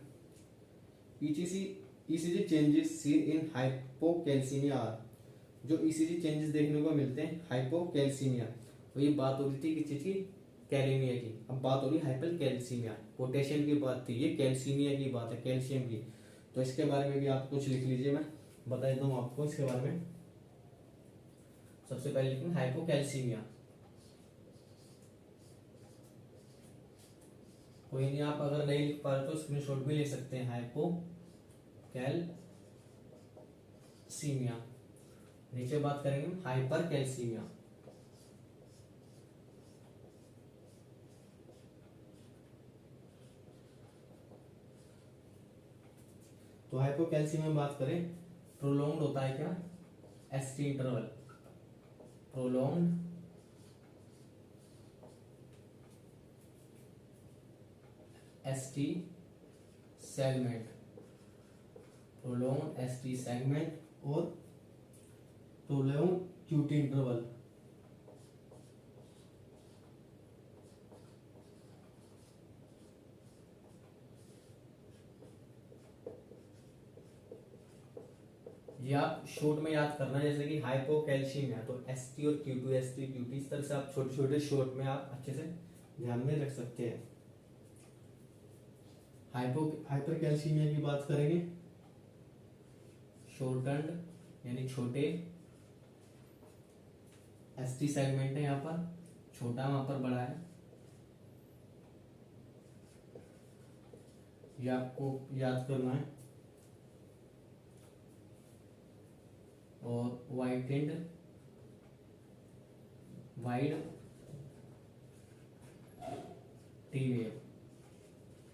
ECG changes seen in hypocalcaemia are. जो ईसीजी चेंजेस देखने को मिलते हैं हाइपोकैल्सीमिया, तो ये बात हो रही थी किस चीज की, कैलीमिया की। अब बात हो रही हाइपर कैल्सीमिया, पोटेशियम की बात थी, ये कैल्सीमिया की बात है, कैल्शियम की। तो इसके बारे में भी आप कुछ लिख लीजिए, मैं बता देता हूँ आपको इसके बारे में। सबसे पहले लिखेंगे हाइपोकैल्सीमिया। कोई नहीं, आप अगर नहीं लिख पा रहे तो स्क्रीनशॉट भी ले सकते हैं। हाइपोकैल्सीमिया, नीचे बात करेंगे हाइपर कैल्सीमिया। तो हाइपोकैल्सीमिया में बात करें, प्रोलॉन्ग्ड होता है क्या, ST interval, prolonged ST segment, prolonged ST segment और प्रोलॉन्ग्ड क्यूटी इंटरवल। ये आप शॉर्ट में याद करना, जैसे कि हाइपोकैल्शियम है तो एसटी और क्यू2, एसटी क्यूटी, इस तरह से आप छोटे छोटे शॉर्ट में आप अच्छे से ध्यान में रख सकते हैं। हाइपरकैल्सीमिया की बात करेंगे, शॉर्टन्ड यानी छोटे, एसटी सेगमेंट है यहाँ पर छोटा, वहां पर बड़ा है, ये आपको याद करना है। और वाइटेंड वाइड टी वेव,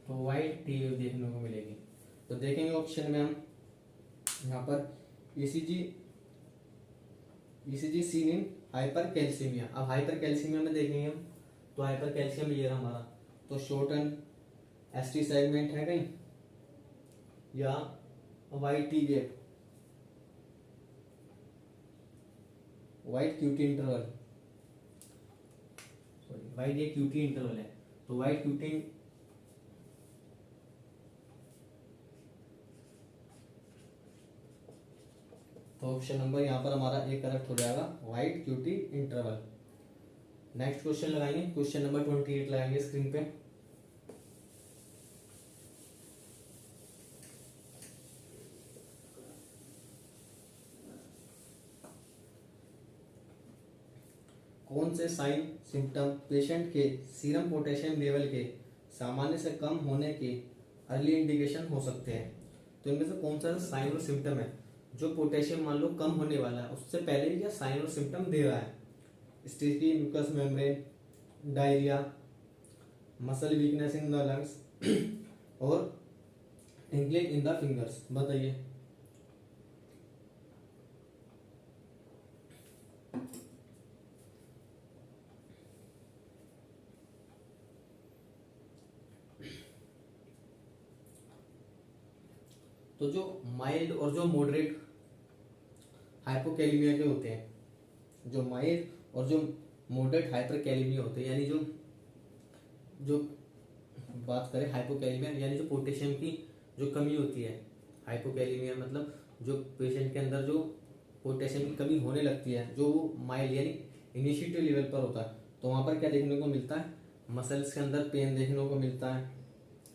तो वाइड टी वेव देखने को मिलेगी। तो देखेंगे ऑप्शन में हम यहाँ पर ECG seen in hyper calcaemia. अब हाइपर कैल्सीमिया में देखेंगे हम, तो हाइपर कैल्शियम ये रहा हमारा, तो शॉर्टन एसटी सेगमेंट है कहीं या wide T wave, wide QT interval, sorry wide ये क्यूटी इंटरवल है, तो वाइड क्यूटी, तो ऑप्शन नंबर यहाँ पर हमारा ए करेक्ट हो जाएगा, wide QT interval. Next question लगाएंगे, क्वेश्चन नंबर 28 लगाएंगे स्क्रीन पे। कौन से साइन सिम्टम पेशेंट के सीरम पोटेशियम लेवल के सामान्य से कम होने के अर्ली इंडिकेशन हो सकते हैं? तो इनमें से कौन सा साइन और सिम्टम है जो पोटेशियम मान लो कम होने वाला है उससे पहले ही क्या साइन और सिम्टम दे रहा है? Sticky mucous membrane, diarrhoea, muscle weakness in the lungs और टिंकलिंग इन द फिंगर्स। बताइए। तो जो माइल्ड और जो मॉडरेट हाइपोकैलिमिया के होते हैं, जो माइल्ड और जो मॉडरेट हाइपरकैलिमिया होते हैं, यानी जो जो बात करें हाइपोकैलिमिया यानी जो पोटेशियम की जो कमी होती है, हाइपोकैलिमिया मतलब जो पेशेंट के अंदर जो पोटेशियम की कमी होने लगती है, जो वो माइल्ड यानी इनिशिएटिव लेवल पर होता है, तो वहाँ पर क्या देखने को मिलता है? मसल्स के अंदर पेन देखने को मिलता है,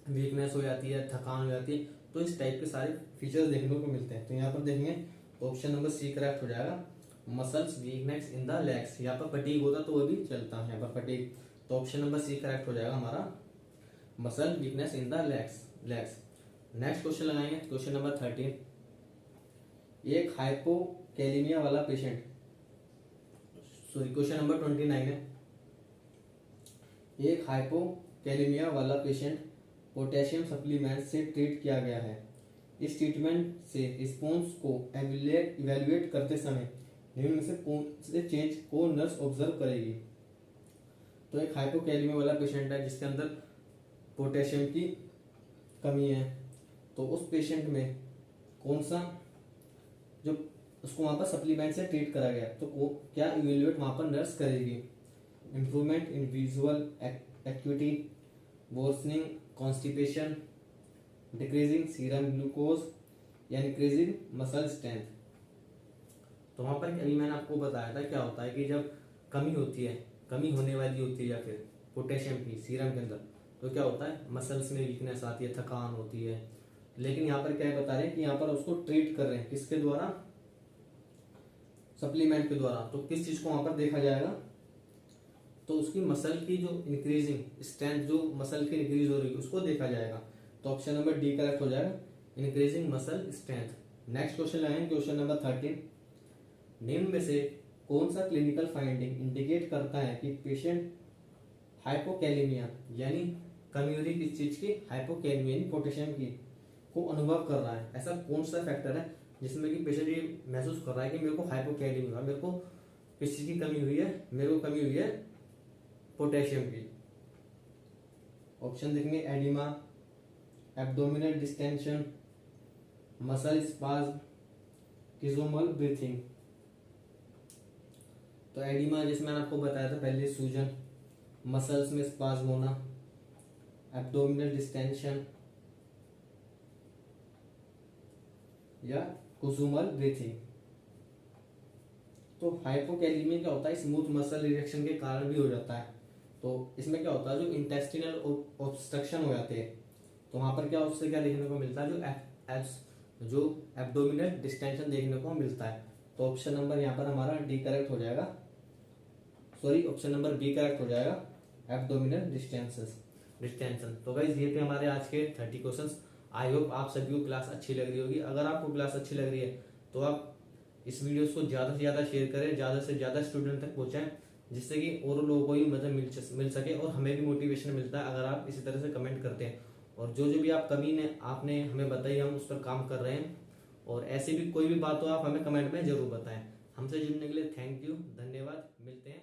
वीकनेस हो जाती है, थकान हो जाती है, तो इस टाइप के सारे फीचर्स देखने को मिलते हैं। तो यहाँ पर देखेंगे तो ऑप्शन नंबर सी करेक्ट हो जाएगा, muscles weakness in the legs. यहाँ पर फटीग होता तो वो भी चलता है, यहाँ पर फटीग, तो ऑप्शन नंबर सी करेक्ट हो जाएगा हमारा, muscle weakness in the legs. Next question लगाएंगे, क्वेश्चन नंबर 13। एक हाइपोकैलिमिया वाला पेशेंट, सॉरी क्वेश्चन नंबर 29 है। एक हाइपोकैलिमिया वाला पेशेंट पोटेशियम सप्लीमेंट से ट्रीट किया गया है। इस ट्रीटमेंट से रिस्पॉन्स को इवेल्युएट करते समय निम्न में से कौन से चेंज को नर्स ऑब्जर्व करेगी? तो एक हाइपोकैलिमिया वाला पेशेंट है जिसके अंदर पोटेशियम की कमी है, तो उस पेशेंट में कौन सा जो उसको वहां पर सप्लीमेंट से ट्रीट करा गया, तो वो क्या इवेल्युएट वहां पर नर्स करेगी? Improvement in visual acuity, worsening constipation, decreasing serum glucose या इंक्रीजिंग मसल स्ट्रेंथ। तो वहां पर अभी मैंने आपको बताया था क्या होता है कि जब कमी होती है, कमी होने वाली होती है या फिर पोटेशियम की सीरम के अंदर, तो क्या होता है? मसल्स में वीकनेस आती है, थकान होती है। लेकिन यहाँ पर क्या बता रहे हैं कि यहाँ पर उसको ट्रीट कर रहे हैं किसके द्वारा? सप्लीमेंट के द्वारा। तो किस चीज को वहां पर देखा जाएगा? तो उसकी मसल की जो इंक्रीजिंग स्ट्रेंथ, जो मसल की इंक्रीज हो रही है उसको देखा जाएगा। तो ऑप्शन नंबर डी करेक्ट हो जाएगा, increasing muscle strength. Next question लाएंगे, क्वेश्चन नंबर 13। निम्न में से कौन सा क्लिनिकल फाइंडिंग इंडिकेट करता है कि पेशेंट हाइपोकैलिमिया यानी कमी हो रही किस चीज की? हाइपोकैलिमिया यानी पोटेशियम की को अनुभव कर रहा है? ऐसा कौन सा फैक्टर है जिसमें कि पेशेंट ये महसूस कर रहा है कि मेरे को हाइपोकैलिमिया, मेरे को किस चीज की कमी हुई है? मेरे को कमी हुई है पोटेशियम की। ऑप्शन देखेंगे, edema, abdominal distension, muscle spasm, Kussmaul breathing. तो एडिमा जैसे मैंने आपको बताया था पहले, सूजन, मसल्स में स्पाज्म होना, एब्डोमिनल डिस्टेंशन या कुजुमल ब्रीथिंग। तो हाइपोकैलिमिया क्या होता है? स्मूथ मसल रिएक्शन के कारण भी हो जाता है। तो इसमें क्या होता है? जो इंटेस्टिनल ऑब्स्ट्रक्शन हो जाते हैं, तो वहां पर क्या उससे क्या देखने को मिलता है? जो एब्डोमिनल डिस्टेंशन देखने को मिलता है। तो ऑप्शन नंबर यहाँ पर हमारा डी करेक्ट हो जाएगा, sorry option number B correct हो जाएगा, एब्डोमिनल डिस्टेंशन। तो गाइस ये थे हमारे आज के 30 क्वेश्चंस। आई होप आप सभी को क्लास अच्छी लग रही होगी। अगर आपको क्लास अच्छी लग रही है तो आप इस वीडियोस को ज़्यादा से ज़्यादा शेयर करें, ज़्यादा से ज़्यादा स्टूडेंट तक पहुँचाएं, जिससे कि और लोगों को भी मतलब मिल सके और हमें भी मोटिवेशन मिलता है अगर आप इसी तरह से कमेंट करते हैं। और जो जो भी आप कमी ने आपने हमें बताई, हम उस पर काम कर रहे हैं। और ऐसी भी कोई भी बात हो आप हमें कमेंट में ज़रूर बताएं। हमसे जुड़ने के लिए थैंक यू, धन्यवाद, मिलते हैं।